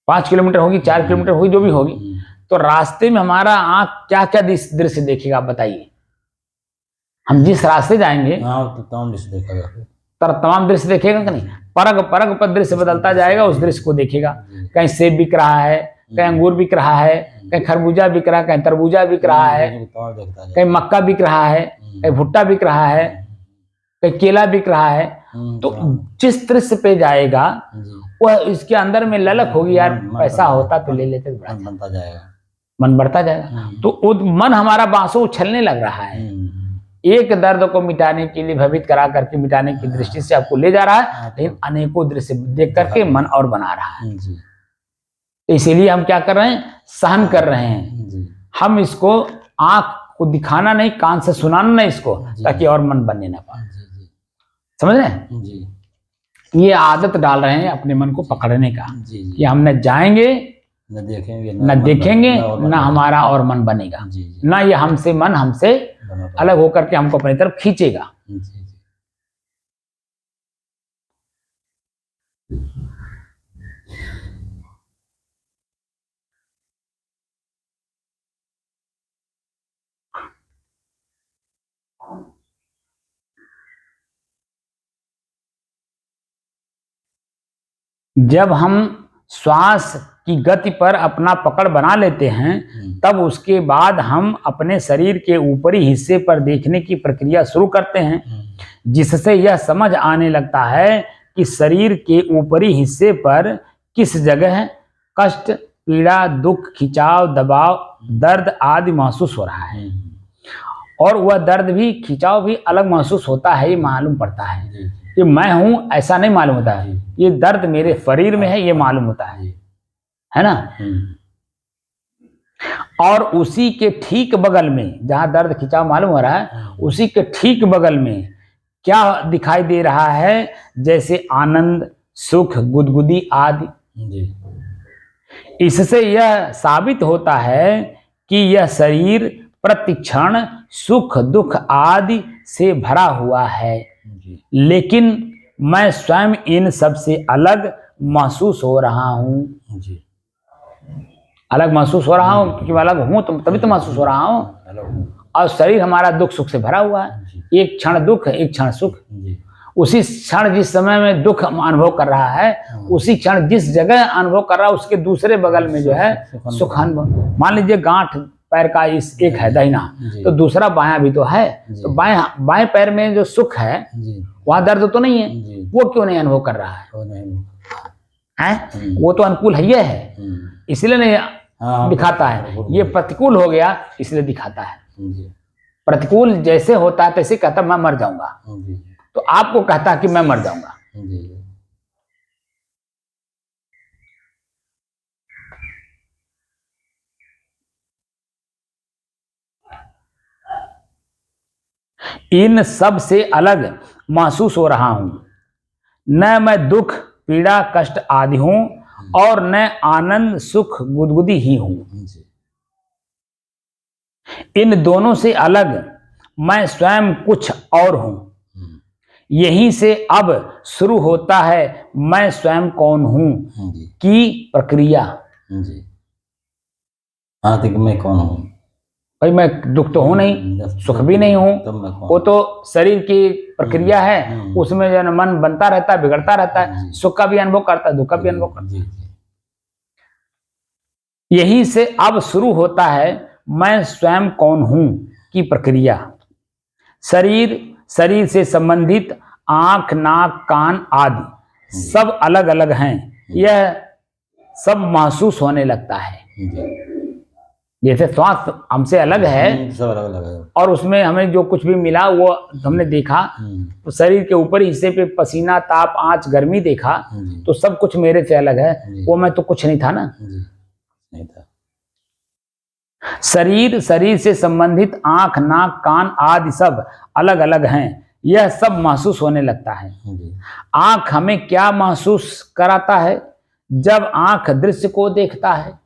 5 किलोमीटर होगी, 4 किलोमीटर होगी, जो भी होगी। तो रास्ते में हमारा आंख क्या क्या दृश्य देखेगा आप बताइए? हम जिस रास्ते जाएंगे तमाम दृश्य देखेगा कि नहीं? परग परग पर दृश्य बदलता जाएगा, उस दृश्य को देखेगा। कहीं सेब बिक रहा है, कहीं अंगूर बिक रहा है, कहीं खरबूजा बिक रहा है, कहीं तरबूजा बिक रहा है, कहीं मक्का बिक रहा है, कहीं भुट्टा बिक रहा है, कहीं केला बिक रहा है। तो जिस दृश्य पे जाएगा वह इसके अंदर में ललक होगी, यार पैसा होता तो ले लेते, बनता जाएगा, मन बढ़ता जाएगा। तो मन हमारा बांसों उछलने लग रहा है, एक दर्द को मिटाने के लिए भयभीत करा करके मिटाने की दृष्टि से आपको ले जा रहा है, लेकिन अनेकों दृश्य देख करके मन और बना रहा है। तो इसीलिए हम क्या कर रहे हैं? सहन कर रहे हैं। हम इसको आंख को दिखाना नहीं, कान से सुनाना नहीं इसको, ताकि और मन बनने ना पाए। समझ रहे हैं? ये आदत डाल रहे हैं अपने मन को पकड़ने का जी कि हम न जाएंगे न देखेंगे न देखेंगे और न हमारा और मन बनेगा, जी जी ना ये हमसे मन हमसे बना अलग होकर के हमको अपनी तरफ खींचेगा। जी जी जब हम श्वास की गति पर अपना पकड़ बना लेते हैं तब उसके बाद हम अपने शरीर के ऊपरी हिस्से पर देखने की प्रक्रिया शुरू करते हैं, जिससे यह समझ आने लगता है कि शरीर के ऊपरी हिस्से पर किस जगह कष्ट, पीड़ा, दुख, खिंचाव, दबाव, दर्द आदि महसूस हो रहा है। और वह दर्द भी खिंचाव भी अलग महसूस होता है, ये मालूम पड़ता है कि मैं हूं ऐसा नहीं मालूम होता है, ये दर्द मेरे शरीर में है ये मालूम होता है ना। और उसी के ठीक बगल में जहां दर्द खिंचाव मालूम हो रहा है उसी के ठीक बगल में क्या दिखाई दे रहा है, जैसे आनंद, सुख, गुदगुदी आदि। इससे यह साबित होता है कि यह शरीर प्रतिक्षण सुख दुख आदि से भरा हुआ है, लेकिन मैं स्वयं इन सब से अलग महसूस हो रहा हूँ। अलग महसूस हो रहा हूँ क्योंकि मैं अलग हूँ तो तभी तो महसूस हो रहा हूँ। और शरीर हमारा दुख सुख से भरा हुआ है, एक क्षण दुख एक क्षण सुख। उसी क्षण जिस समय में दुख अनुभव कर रहा है उसी क्षण जिस जगह अनुभव कर रहा है उसके दूसरे बगल में जो है सुख अनुभव। मान लीजिए गांठ पैर का इस एक है दाहिना तो दूसरा बायां भी तो है, तो बाएं पैर में जो सुख है वहां दर्द तो नहीं है, वो क्यों नहीं अनुभव कर रहा है? वो तो अनुकूल है, ये है इसलिए नहीं दिखाता है। ये प्रतिकूल हो गया इसलिए दिखाता है। प्रतिकूल जैसे होता है तैसे कहता मैं मर जाऊंगा, तो आपको कहता है कि मैं मर जाऊंगा। इन सब से अलग महसूस हो रहा हूं, न मैं दुख पीड़ा कष्ट आदि हूं और न आनंद सुख गुदगुदी ही हूं। इन दोनों से अलग मैं स्वयं कुछ और हूं। यहीं से अब शुरू होता है मैं स्वयं कौन हूं की प्रक्रिया। हाँ तो मैं कौन हूँ? भाई मैं दुख तो हूं नहीं, सुख भी नहीं हूं, वो तो शरीर की प्रक्रिया है, उसमें जो है मन बनता रहता है बिगड़ता रहता है, सुख का भी अनुभव करता है दुख का भी अनुभव करता है। यही से अब शुरू होता है मैं स्वयं कौन हूं की प्रक्रिया। शरीर, शरीर से संबंधित आंख नाक कान आदि सब अलग अलग हैं, यह सब महसूस होने लगता है। जैसे श्वास हमसे अलग है सब अलग अलग है और उसमें हमें जो कुछ भी मिला वो हमने देखा, तो शरीर के ऊपरी हिस्से पे पसीना ताप आंच गर्मी देखा तो सब कुछ मेरे से अलग है, वो मैं तो कुछ नहीं था ना। नहीं था। शरीर, शरीर से संबंधित आंख नाक कान आदि सब अलग अलग हैं, यह सब महसूस होने लगता है। आंख हमें क्या महसूस कराता है? जब आंख दृश्य को देखता है,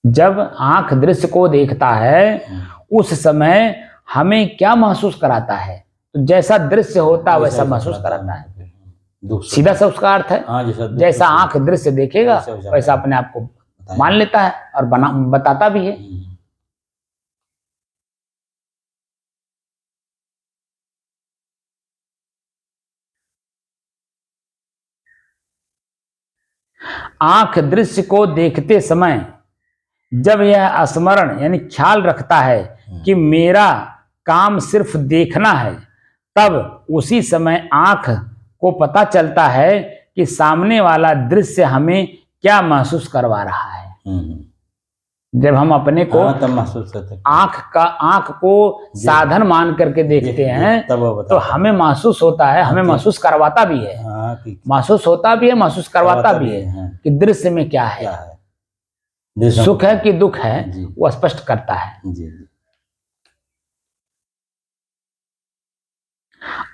जब आंख दृश्य को देखता है उस समय हमें क्या महसूस कराता है? तो जैसा दृश्य होता है वैसा महसूस कराता है। सीधा सा उसका अर्थ है, जैसा आंख दृश्य देखेगा वैसा अपने आप को मान लेता है और बताता भी है। आंख दृश्य को देखते समय जब यह स्मरण यानी ख्याल रखता है कि मेरा काम सिर्फ देखना है, तब उसी समय आंख को पता चलता है कि सामने वाला दृश्य हमें क्या महसूस करवा रहा है। जब हम अपने को महसूस करते आंख को साधन मान करके देखते हैं तो हमें महसूस होता है, हमें महसूस करवाता भी है, महसूस होता भी है महसूस करवाता भी है कि दृश्य में क्या है, सुख है कि दुख है, वो स्पष्ट करता है।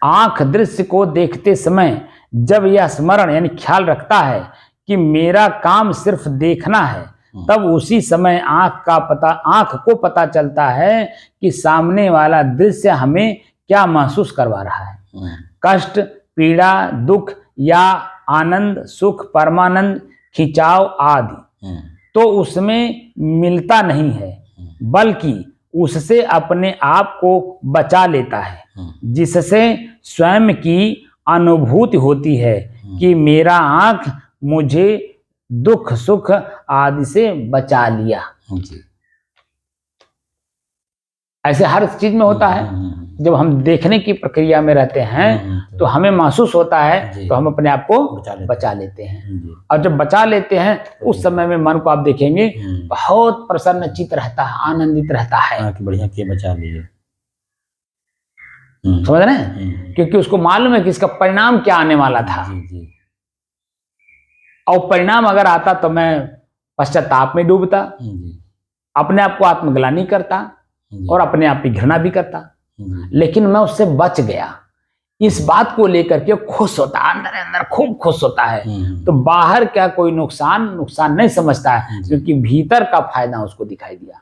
आंख दृश्य को देखते समय जब यह स्मरण यानी ख्याल रखता है कि मेरा काम सिर्फ देखना है, तब उसी समय आंख को पता चलता है कि सामने वाला दृश्य हमें क्या महसूस करवा रहा है, कष्ट, पीड़ा, दुख या आनंद, सुख, परमानंद, खिंचाव आदि। तो उसमें मिलता नहीं है, बल्कि उससे अपने आप को बचा लेता है, जिससे स्वयं की अनुभूति होती है कि मेरा आंख मुझे दुख सुख आदि से बचा लिया। ऐसे हर चीज में होता है। जब हम देखने की प्रक्रिया में रहते हैं तो हमें महसूस होता है, तो हम अपने आप को बचा लेते हैं। और जब बचा लेते हैं उस समय में मन को आप देखेंगे बहुत प्रसन्नचित रहता है, आनंदित रहता है। बढ़िया किए बचा लिए, समझ रहे हैं? क्योंकि उसको मालूम है कि इसका परिणाम क्या आने वाला था। और परिणाम अगर आता तो मैं पश्चाताप में डूबता, अपने आप को आत्मग्लानि करता और अपने आप की घृणा भी करता। लेकिन मैं उससे बच गया। इस बात को लेकर के खुश होता, अंदर अंदर खूब खुश होता है। तो बाहर क्या कोई नुकसान नहीं समझता है, क्योंकि भीतर का फायदा उसको दिखाई दिया,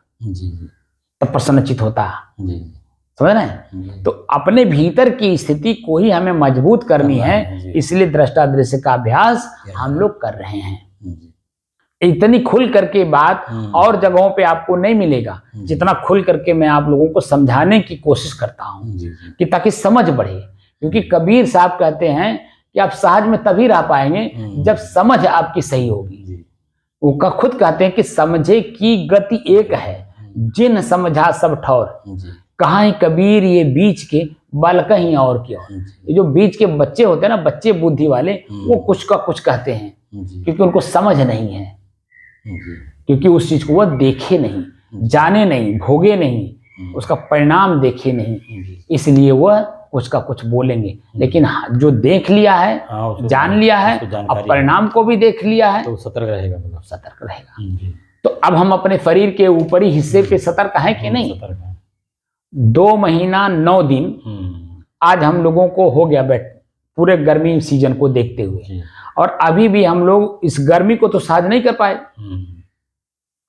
तो प्रसन्नचित होता। समझ रहे हैं? तो अपने भीतर की स्थिति को ही हमें मजबूत करनी है, इसलिए दृष्टा दृश्य का अभ्यास हम लोग कर रहे हैं। इतनी खुल करके बात और जगहों पे आपको नहीं मिलेगा, जितना खुल करके मैं आप लोगों को समझाने की कोशिश करता हूँ कि ताकि समझ बढ़े। क्योंकि कबीर साहब कहते हैं कि आप सहज में तभी रह पाएंगे जब समझ आपकी सही होगी। वो खुद कहते हैं कि समझे की गति एक है, जिन समझा सब ठौर, कहाँ ही कबीर ये बीच के बल कहीं और की ओर। ये जो बीच के बच्चे होते हैं ना, बच्चे बुद्धि वाले, वो कुछ का कुछ कहते हैं, क्योंकि उनको समझ नहीं है, क्योंकि उस चीज को वो देखे नहीं, जाने नहीं, भोगे नहीं, उसका परिणाम देखे नहीं, इसलिए वह कुछ का कुछ बोलेंगे। लेकिन जो देख लिया है, जान लिया है, अब परिणाम को भी देख लिया है, तो सतर्क रहेगा, सतर्क रहेगा। तो अब हम अपने शरीर के ऊपरी हिस्से पे सतर्क हैं कि नहीं? 2 महीना 9 दिन आज हम लोगों को हो गया पूरे गर्मी सीजन को देखते हुए, और अभी भी हम लोग इस गर्मी को तो सहज नहीं कर पाए,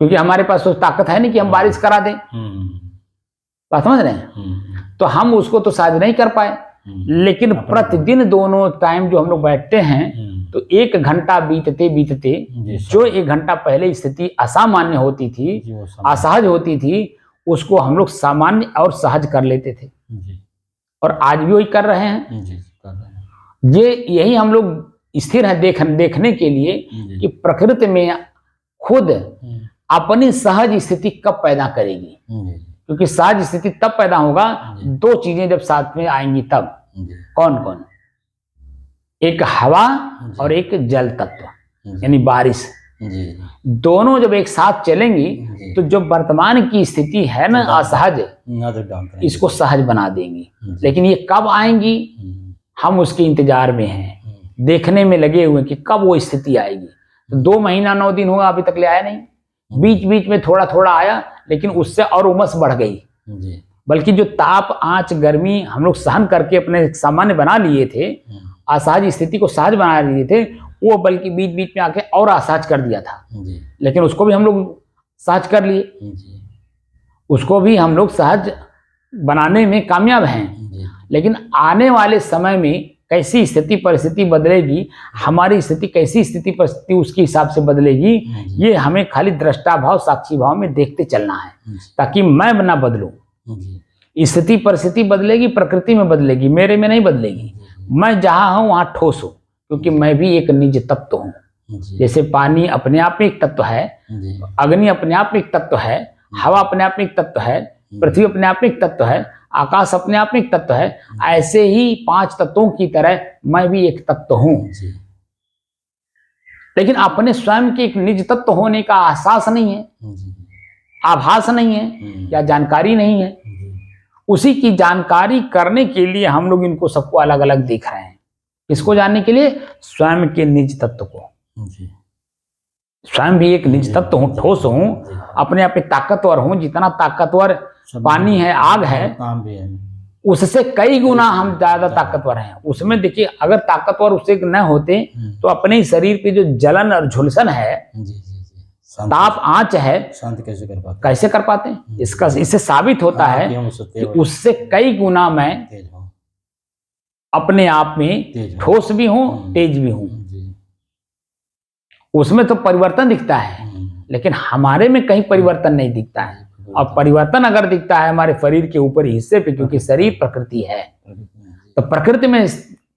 क्योंकि हमारे पास तो ताकत है नहीं कि हम बारिश करा दें। बात समझ रहे हैं? तो हम उसको तो सहज नहीं कर पाए। लेकिन प्रतिदिन दोनों टाइम जो हम लोग बैठते हैं, तो 1 घंटा बीतते बीतते जो 1 घंटा पहले स्थिति असामान्य होती थी, असहज होती थी, उसको हम लोग सामान्य और सहज कर लेते थे। और आज भी वही कर रहे हैं। यही हम लोग स्थिर है देखने के लिए कि प्रकृति में खुद अपनी सहज स्थिति कब पैदा करेगी। क्योंकि सहज स्थिति तब पैदा होगा 2 चीजें जब साथ में आएंगी तब। कौन कौन? एक हवा और एक जल तत्व यानी बारिश। दोनों जब एक साथ चलेंगी तो जो वर्तमान की स्थिति है ना असहज, इसको सहज बना देंगी। लेकिन ये कब आएंगी, हम उसके इंतजार में हैं, देखने में लगे हुए कि कब वो स्थिति आएगी। तो 2 महीना 9 दिन हुआ, अभी तक ले आया नहीं। बीच बीच में थोड़ा थोड़ा आया, लेकिन उससे और उमस बढ़ गई। बल्कि जो ताप आंच गर्मी हम लोग सहन करके अपने सामान्य बना लिए थे, असहज स्थिति को सहज बना लिए थे, वो बल्कि बीच बीच में आके और असहज कर दिया था। लेकिन उसको भी हम लोग सहज कर लिए, उसको भी हम लोग सहज बनाने में कामयाब हैं। लेकिन आने वाले समय में कैसी स्थिति परिस्थिति बदलेगी, हमारी स्थिति कैसी स्थिति परिस्थिति उसके हिसाब से बदलेगी, ये हमें खाली दृष्टा भाव साक्षी भाव में देखते चलना है, ताकि मैं ना बदलूं। स्थिति परिस्थिति बदलेगी, प्रकृति में बदलेगी, मेरे में नहीं बदलेगी। मैं जहां हूं वहां ठोस हूं, क्योंकि मैं भी एक निज तत्व हूं। जैसे पानी अपने आप में एक तत्व है, अग्नि अपने आप में एक तत्व है, हवा अपने आप में एक तत्व है, पृथ्वी अपने आप में एक तत्व है, आकाश अपने आप में एक तत्व है। ऐसे ही 5 तत्वों की तरह मैं भी एक तत्व हूं। लेकिन अपने स्वयं के एक निज तत्व होने का एहसास नहीं है, आभास नहीं है, या जानकारी नहीं है। उसी की जानकारी करने के लिए हम लोग इनको सबको अलग अलग देख रहे हैं। इसको जानने के लिए स्वयं के निज तत्व को। स्वयं भी एक निज तत्व हूँ, ठोस हूँ, अपने आप एक ताकतवर हूँ। जितना ताकतवर पानी है, आग है, उससे कई गुना हम ज्यादा ताकतवर हैं। उसमें देखिए, अगर ताकतवर उससे न होते तो अपने ही शरीर पे जो जलन और झुलसन है, ताप आंच है, शांत कैसे कर पाते? कैसे कर पाते हैं? इसका इससे साबित होता है कि उससे कई गुना मैं अपने आप में ठोस भी हूं, तेज भी हूं। उसमें तो परिवर्तन दिखता है, लेकिन हमारे में कहीं परिवर्तन नहीं दिखता है। और परिवर्तन अगर दिखता है हमारे शरीर के ऊपरी हिस्से पे, क्योंकि शरीर प्रकृति है, तो प्रकृति में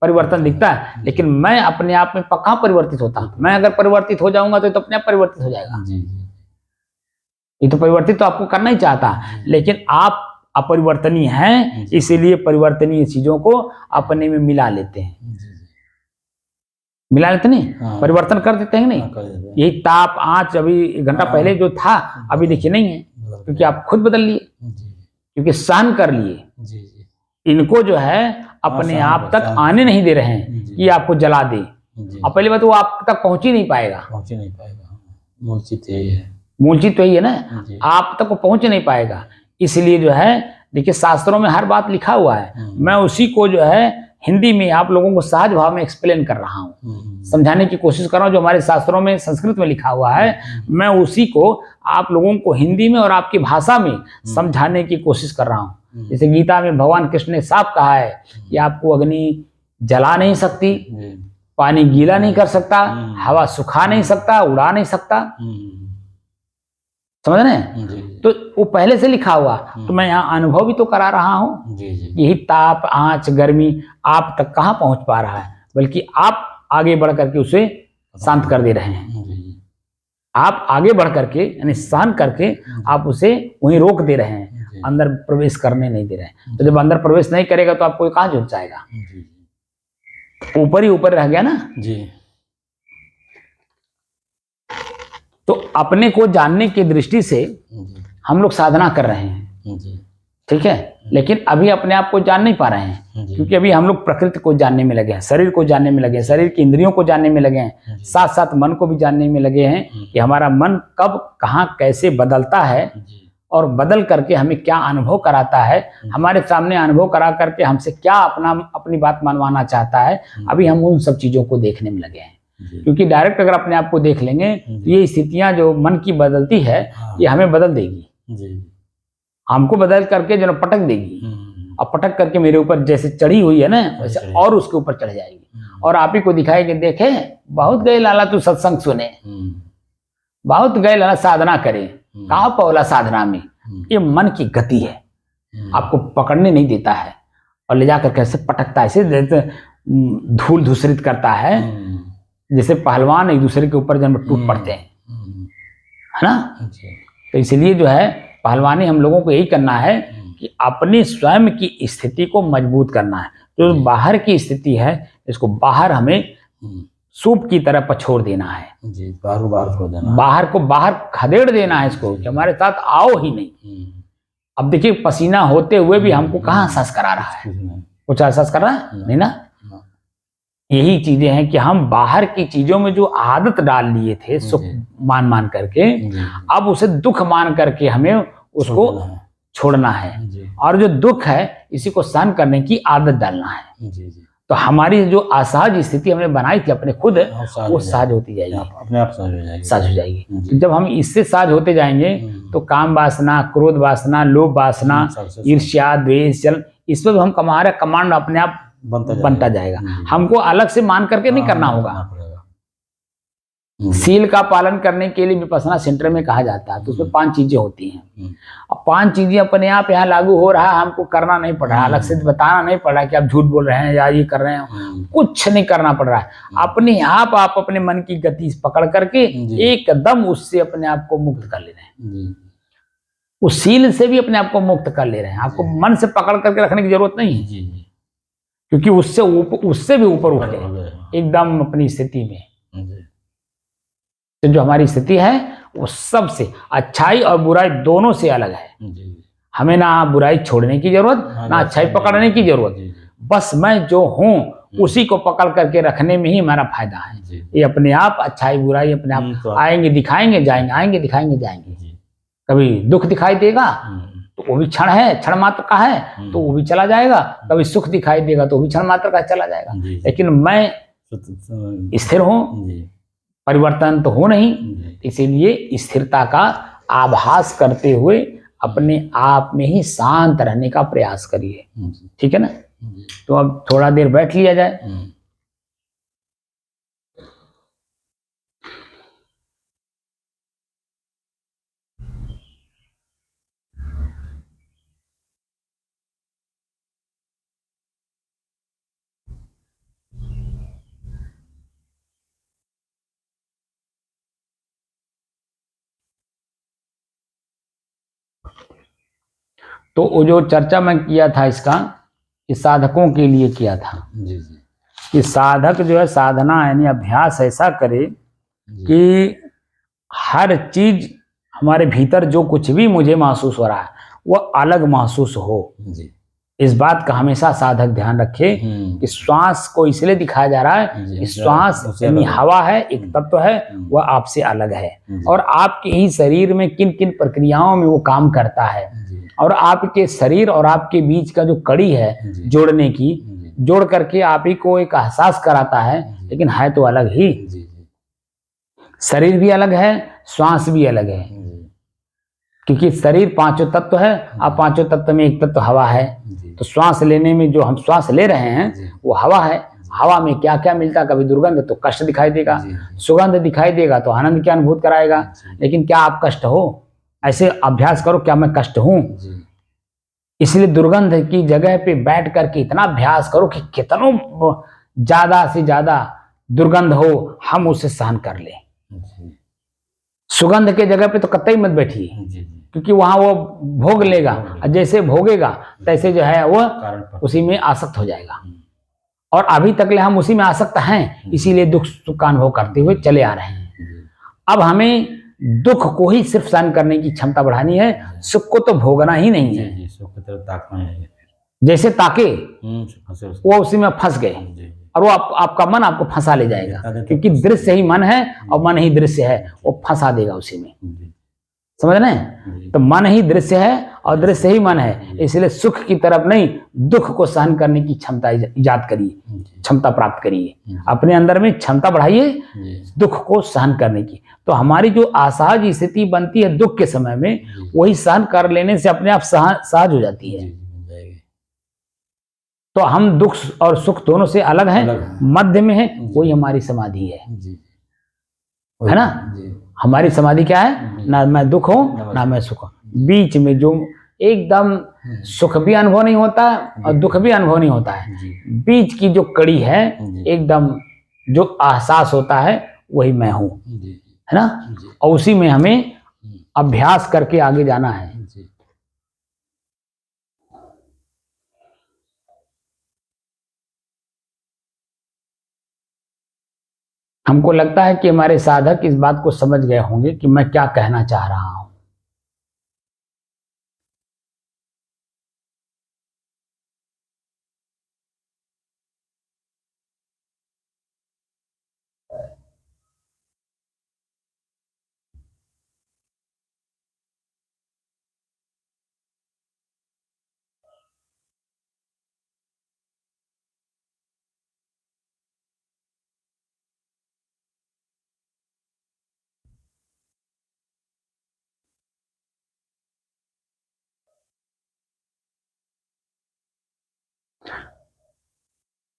परिवर्तन दिखता है। लेकिन मैं अपने आप में कहाँ परिवर्तित होता? मैं अगर परिवर्तित हो जाऊंगा तो अपने आप परिवर्तित हो जाएगा। ये तो परिवर्तित तो आपको करना ही चाहता, लेकिन आप अपरिवर्तनीय हैं, इसीलिए परिवर्तनीय चीजों को अपने में मिला लेते हैं। मिला लेते नहीं, परिवर्तन कर देते हैं नहीं। यही ताप आंच अभी 1 घंटा पहले जो था, अभी देखिए नहीं है, क्योंकि आप खुद बदल लिए, क्योंकि सहन कर लिए। इनको जो है अपने आप तक आने नहीं दे रहे हैं कि आपको जला दे। अब पहली बात, वो आप तक पहुंच ही नहीं पाएगा। मूलचित तो यही है ना, आप तक वो पहुंच नहीं पाएगा। इसलिए जो है देखिए, शास्त्रों में हर बात लिखा हुआ है। मैं उसी को जो है हिंदी में आप लोगों को सहज भाव में एक्सप्लेन कर रहा हूँ, समझाने की कोशिश कर रहा हूँ। जो हमारे शास्त्रों में संस्कृत में लिखा हुआ है, मैं उसी को आप लोगों को हिंदी में और आपकी भाषा में समझाने की कोशिश कर रहा हूँ। जैसे गीता में भगवान कृष्ण ने साफ कहा है कि आपको अग्नि जला नहीं सकती, पानी गीला नहीं कर सकता, हवा सुखा नहीं सकता, उड़ा नहीं सकता। समझ रहे हैं? तो वो पहले से लिखा हुआ, तो मैं यहाँ अनुभव भी तो करा रहा हूँ। यही ताप आंच गर्मी आप तक कहाँ पहुंच पा रहा है, बल्कि आप आगे बढ़ करके उसे शांत कर दे रहे हैं। आप आगे बढ़ करके यानी सहन करके आप उसे वहीं रोक दे रहे हैं, अंदर प्रवेश करने नहीं दे रहे हैं। तो जब अंदर प्रवेश नहीं करेगा तो आपको कहाँ जुट जाएगा? ऊपर ही ऊपर रह गया ना जी। तो अपने को जानने की दृष्टि से हम लोग साधना कर रहे हैं, ठीक है, लेकिन अभी अपने आप को जान नहीं पा रहे हैं, क्योंकि अभी हम लोग प्रकृति को जानने में लगे हैं, शरीर को जानने में लगे हैं, शरीर की इंद्रियों को जानने में लगे हैं, साथ साथ मन को भी जानने में लगे हैं कि हमारा मन कब कहाँ कैसे बदलता है और बदल करके हमें क्या अनुभव कराता है, हमारे सामने अनुभव करा करके हमसे क्या अपनी बात मनवाना चाहता है। अभी हम उन सब चीजों को देखने में लगे हैं, क्योंकि डायरेक्ट अगर अपने आप को देख लेंगे तो ये स्थितियां जो मन की बदलती है ये हमें बदल देगी, हमको बदल करके जो पटक देगी। अब पटक करके मेरे ऊपर जैसे चढ़ी हुई है ना, वैसे और उसके ऊपर चढ़ जाएगी और आप ही को दिखाएगी, देखे बहुत गए लाला तू सत्संग सुने, बहुत गए लाला साधना करे, कहाँ पौला साधना में। ये मन की गति है, आपको पकड़ने नहीं देता है और ले जाकर कैसे पटकता है, ऐसे धूल धूसरित करता है, जैसे पहलवान एक दूसरे के ऊपर जन्म टूट पड़ते हैं, है ना। तो इसलिए जो है पहलवानी हम लोगों को यही करना है कि अपनी स्वयं की स्थिति को मजबूत करना है। जो बाहर की स्थिति है इसको बाहर हमें सूप की तरह पछोड़ देना है, बाहर छोड़ देना, बाहर को बाहर खदेड़ देना है इसको कि हमारे साथ आओ ही नहीं। अब देखिए पसीना होते हुए भी हमको कहाँ एहसास करा रहा है, कुछ एहसास कर रहा है नहीं ना। यही चीजें हैं कि हम बाहर की चीजों में जो आदत डाल लिए थे सुख मान करके, अब उसे दुख मान करके हमें उसको छोड़ना है, और जो दुख है इसी को सहन करने की आदत डालना है। तो हमारी जो असहज स्थिति हमने बनाई थी अपने खुद, वो सहज होती जाएगी, अपने आप सहज हो जाएगी। जब हम इससे सहज होते जाएंगे तो काम वासना, क्रोध वासना, लोभ वासना, ईर्ष्या, द्वेष, जलन, इस पर हम हमारा कमांड अपने आप बनता जाएगा। हमको अलग से मान करके नहीं करना होगा। सील का पालन करने के लिए विपश्यना सेंटर में कहा जाता है, तो उसमें 5 चीजें होती हैं। अब 5 चीजें अपने आप यहाँ लागू हो रहा है, हमको करना नहीं पड़ रहा, अलग से बताना नहीं पड़ रहा कि आप झूठ बोल रहे हैं या ये कर रहे हैं, कुछ नहीं करना पड़ रहा है। अपने आप आप अपने मन की गति पकड़ करके एकदम उससे अपने आप को मुक्त कर ले रहे हैं, उस सील से भी अपने आप को मुक्त कर ले रहे हैं। आपको मन से पकड़ करके रखने की जरूरत नहीं है, क्योंकि उससे भी ऊपर उठ गए एकदम अपनी स्थिति में। तो जो हमारी स्थिति है वो सबसे अच्छाई और बुराई दोनों से अलग है। हमें ना बुराई छोड़ने की जरूरत, ना अच्छाई पकड़ने की जरूरत, बस मैं जो हूँ उसी को पकड़ करके रखने में ही हमारा फायदा है। ये अपने आप अच्छाई बुराई अपने आप आएंगे दिखाएंगे जाएंगे, आएंगे दिखाएंगे जाएंगे। कभी दुख दिखाई देगा तो तो वो भी क्षण है, क्षण मात्र का है, तो वो भी चला जाएगा। कभी सुख दिखाई देगा तो वो भी क्षण मात्र का चला जाएगा। लेकिन मैं स्थिर हूँ, परिवर्तन तो हो नहीं, इसीलिए स्थिरता का आभास करते हुए अपने आप में ही शांत रहने का प्रयास करिए। ठीक है ना? तो अब थोड़ा देर बैठ लिया जाए। तो वो जो चर्चा मैं किया था इसका, कि साधकों के लिए किया था कि साधक जो है साधना यानी अभ्यास ऐसा करे कि हर चीज हमारे भीतर जो कुछ भी मुझे महसूस हो रहा है वो अलग महसूस हो। इस बात का हमेशा साधक ध्यान रखे कि श्वास को इसलिए दिखाया जा रहा है कि श्वास यानी हवा है, एक तत्व है, वह आपसे अलग है और आपके ही शरीर में किन किन प्रक्रियाओं में वो काम करता है और आपके शरीर और आपके बीच का जो कड़ी है जोड़ने की, जोड़ करके आप ही को एक एहसास कराता है, लेकिन है तो अलग ही। शरीर भी अलग है, श्वास भी अलग है, क्योंकि शरीर पांचों तत्व है और पांचों तत्व में एक तत्व हवा है। तो श्वास लेने में जो हम श्वास ले रहे हैं वो हवा है। हवा में क्या क्या मिलता है, कभी दुर्गंध तो कष्ट दिखाई देगा, सुगंध दिखाई देगा तो आनंद की अनुभूति कराएगा। लेकिन क्या आप कष्ट हो? ऐसे अभ्यास करो, क्या मैं कष्ट हूं? इसलिए दुर्गंध की जगह पे बैठ करके इतना अभ्यास करो कि कितनों ज्यादा से ज्यादा दुर्गंध हो हम उसे सहन कर ले। सुगंध के जगह पे तो कतई मत बैठिए, क्योंकि वहां वो भोग लेगा और जैसे भोगेगा तैसे जो है वो उसी में आसक्त हो जाएगा। और अभी तक ले हम उसी में आसक्त हैं, इसीलिए दुख सुख का अनुभव करते हुए चले आ रहे हैं। अब हमें दुख को ही सिर्फ सहन करने की क्षमता बढ़ानी है, सुख को तो भोगना ही नहीं है। जैसे ताके वो उसी में फंस गए और वो आपका मन आपको फंसा ले जाएगा, क्योंकि दृश्य ही मन है और मन ही दृश्य है, वो फंसा देगा उसी में। समझ रहे हैं? तो मन ही दृश्य है और दृश्य ही मन है, इसलिए सुख की तरफ नहीं, दुख को सहन करने की क्षमता इजाद करिए, क्षमता प्राप्त करिए, अपने अंदर में क्षमता बढ़ाइए दुख को सहन करने की। तो हमारी जो असहज स्थिति बनती है दुख के समय में, वही सहन कर लेने से अपने आप सहज हो जाती है। तो हम दुख और सुख दोनों से अलग हैं, मध्य में है, वही हमारी समाधि है ना? हमारी समाधि क्या है? ना मैं दुख हूं ना मैं सुख हूं, बीच में जो एकदम सुख भी अनुभव नहीं होता और दुख भी अनुभव नहीं होता है, बीच की जो कड़ी है एकदम जो एहसास होता है वही मैं हूं, है ना? और उसी में हमें अभ्यास करके आगे जाना है। हमको लगता है कि हमारे साधक इस बात को समझ गए होंगे कि मैं क्या कहना चाह रहा हूं।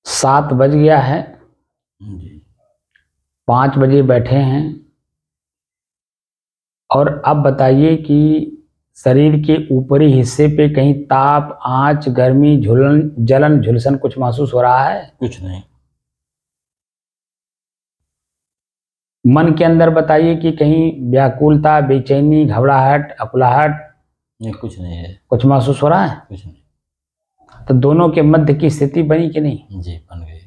सात बज गया है, 5 बजे बैठे हैं और अब बताइए कि शरीर के ऊपरी हिस्से पे कहीं ताप, आंच, गर्मी, झुलन, जलन, झुलसन कुछ महसूस हो रहा है? कुछ नहीं। मन के अंदर बताइए कि कहीं व्याकुलता, बेचैनी, घबराहट, अकुलाहट? नहीं, कुछ नहीं है। कुछ महसूस हो रहा है? कुछ नहीं। तो दोनों के मध्य की स्थिति बनी कि नहीं? जी, बन गई।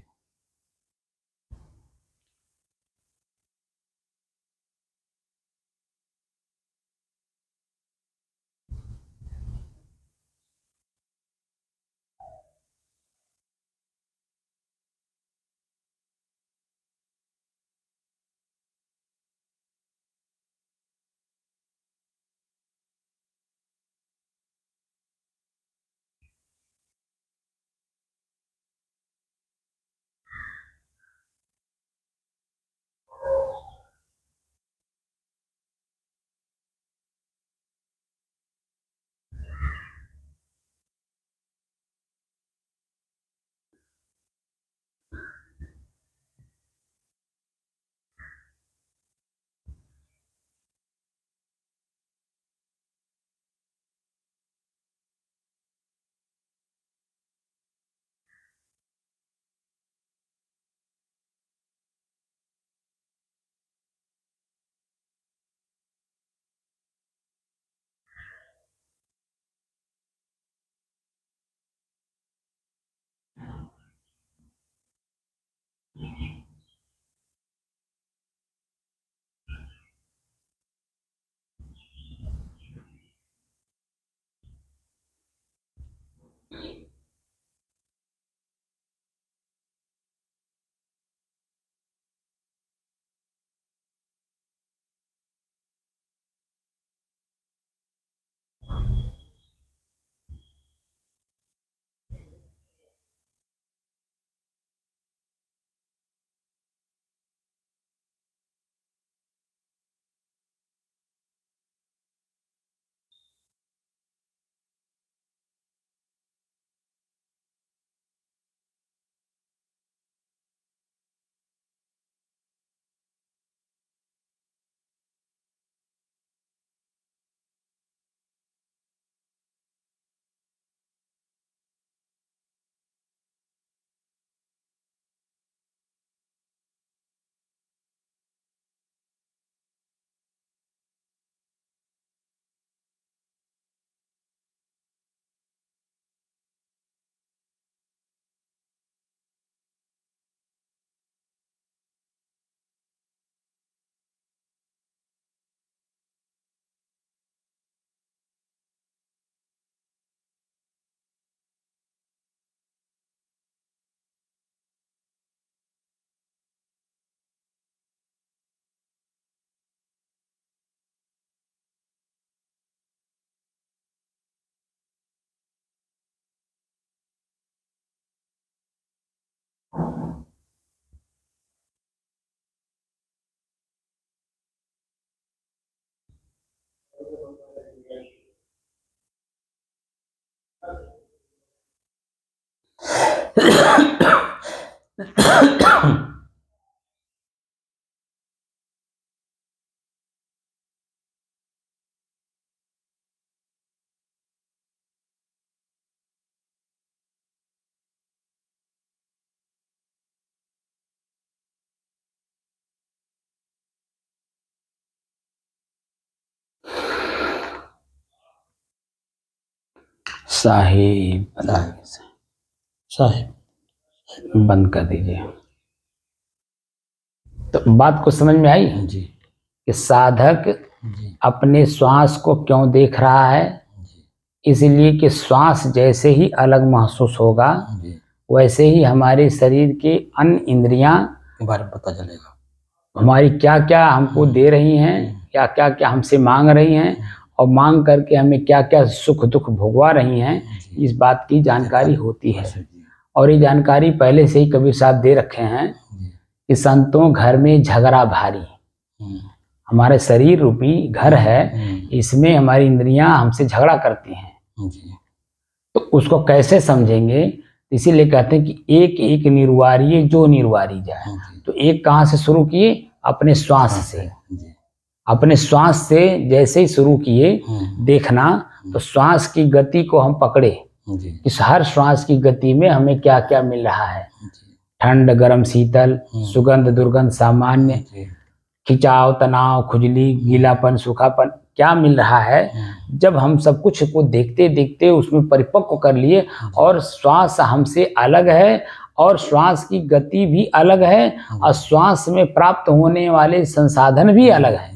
साहिब साहिब बंद कर दीजिए। तो बात को समझ में आई जी कि साधक जी अपने श्वास को क्यों देख रहा है? जी इसलिए कि श्वास जैसे ही अलग महसूस होगा जी वैसे ही हमारे शरीर के अन्य इंद्रियां के बारे में पता चलेगा। हमारी क्या क्या हमको दे रही हैं, क्या क्या क्या हमसे मांग रही हैं और मांग करके हमें क्या क्या सुख दुख भोगवा रही हैं, इस बात की जानकारी होती है। और ये जानकारी पहले से ही कबीर साहब दे रखे हैं कि संतों घर में झगड़ा भारी। हमारे शरीर रूपी घर है, इसमें हमारी इंद्रियां हमसे झगड़ा करती हैं। तो उसको कैसे समझेंगे? इसीलिए कहते हैं कि एक एक निर्वारिये जो निर्वारी जाए। तो एक कहाँ से शुरू किए? अपने श्वास से। अपने श्वास से जैसे ही शुरू किए देखना, तो श्वास की गति को हम पकड़े कि हर श्वास की गति में हमें क्या क्या मिल रहा है। ठंड, गर्म, शीतल, सुगंध, दुर्गंध, सामान्य, खिंचाव, तनाव, खुजली, गीलापन, सूखापन, क्या मिल रहा है। जब हम सब कुछ को देखते देखते उसमें परिपक्व कर लिए और श्वास हमसे अलग है और श्वास की गति भी अलग है और श्वास में प्राप्त होने वाले संसाधन भी अलग है।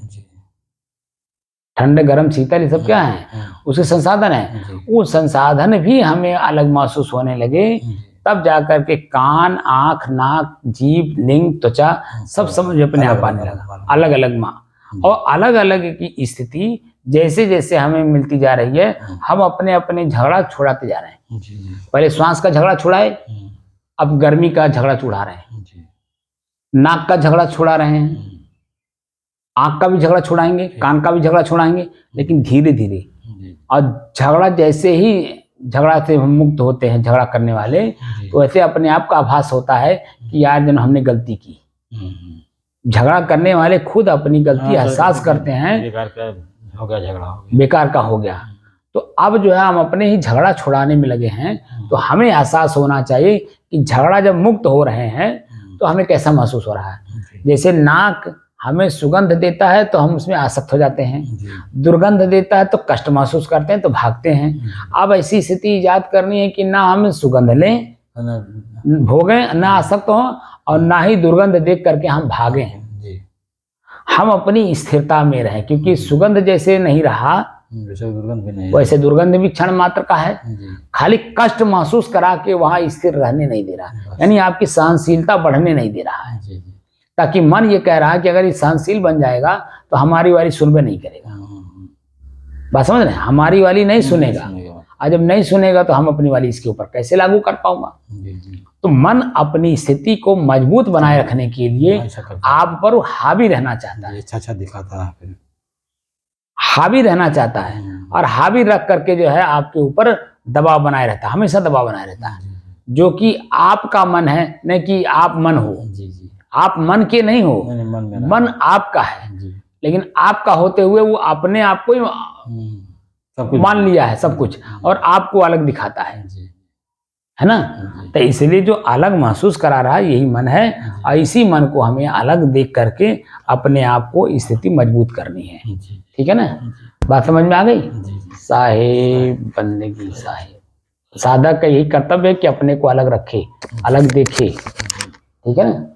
ठंड, गर्म, शीतल, ये सब क्या है? उसके संसाधन है। वो संसाधन भी हमें अलग महसूस होने लगे, तब जाकर के कान, आंख, नाक, जीभ, लिंग, त्वचा सब समझ अपने आप आने लगा। अलग अलग माँ और अलग अलग की स्थिति जैसे जैसे हमें मिलती जा रही है, हम अपने अपने झगड़ा छुड़ाते जा रहे हैं। पहले श्वास का झगड़ा छुड़ाए, अब गर्मी का झगड़ा छुड़ा रहे हैं, नाक का झगड़ा छुड़ा रहे हैं, आंख का भी झगड़ा छुड़ाएंगे, कान का भी झगड़ा छुड़ाएंगे, लेकिन धीरे धीरे। और झगड़ा जैसे ही झगड़ा से हम मुक्त होते हैं, झगड़ा करने वाले, तो ऐसे अपने आप का आभास होता है कि यार जन हमने गलती की। झगड़ा करने वाले खुद अपनी गलती एहसास करते हैं, बेकार का हो गया, झगड़ा हो गया, बेकार का हो गया। तो अब जो है हम अपने ही झगड़ा छुड़ाने में लगे हैं। तो हमें एहसास होना चाहिए कि झगड़ा जब मुक्त हो रहे हैं तो हमें कैसा महसूस हो रहा है। जैसे नाक हमें सुगंध देता है तो हम उसमें आसक्त हो जाते हैं, दुर्गंध देता है तो कष्ट महसूस करते हैं तो भागते हैं। अब ऐसी स्थिति ईजाद करनी है कि ना हम सुगंध लें, भोगें, ना आसक्त हों और ना ही दुर्गंध देख करके हम भागें। हम अपनी स्थिरता में रहें, क्योंकि सुगंध जैसे नहीं रहा वैसे दुर्गंध भी क्षण मात्र का है। खाली कष्ट महसूस करा के वहां स्थिर रहने नहीं दे रहा, यानी आपकी सहनशीलता बढ़ने नहीं दे रहा है। ताकि मन ये कह रहा है कि अगर ये सहनशील बन जाएगा तो हमारी वाली सुनबे नहीं करेगा। बात समझ रहे हैं? हमारी वाली नहीं सुनेगा, और जब नहीं सुनेगा तो हम अपनी वाली इसके ऊपर कैसे लागू कर पाऊंगा। तो मन अपनी स्थिति को मजबूत बनाए रखने के लिए आप पर हावी रहना चाहता है, अच्छा दिखाता है, फिर हावी रहना चाहता है और हावी रख करके जो है आपके ऊपर दबाव बनाए रहता है, हमेशा दबाव बनाए रहता है, जो कि आपका मन है, नहीं कि आप मन हो। आप मन के नहीं हो, मन आपका है, लेकिन आपका होते हुए वो अपने आप को मान लिया है सब कुछ और आपको अलग दिखाता है ना। तो इसलिए जो अलग महसूस करा रहा है यही मन है, और इसी मन को हमें अलग देख करके अपने आप को स्थिति मजबूत करनी है। ठीक है ना? बात समझ में आ गई? साहिब बंदगी साहिब। साधक का यही कर्तव्य है कि अपने को अलग रखे, अलग देखे। ठीक है ना?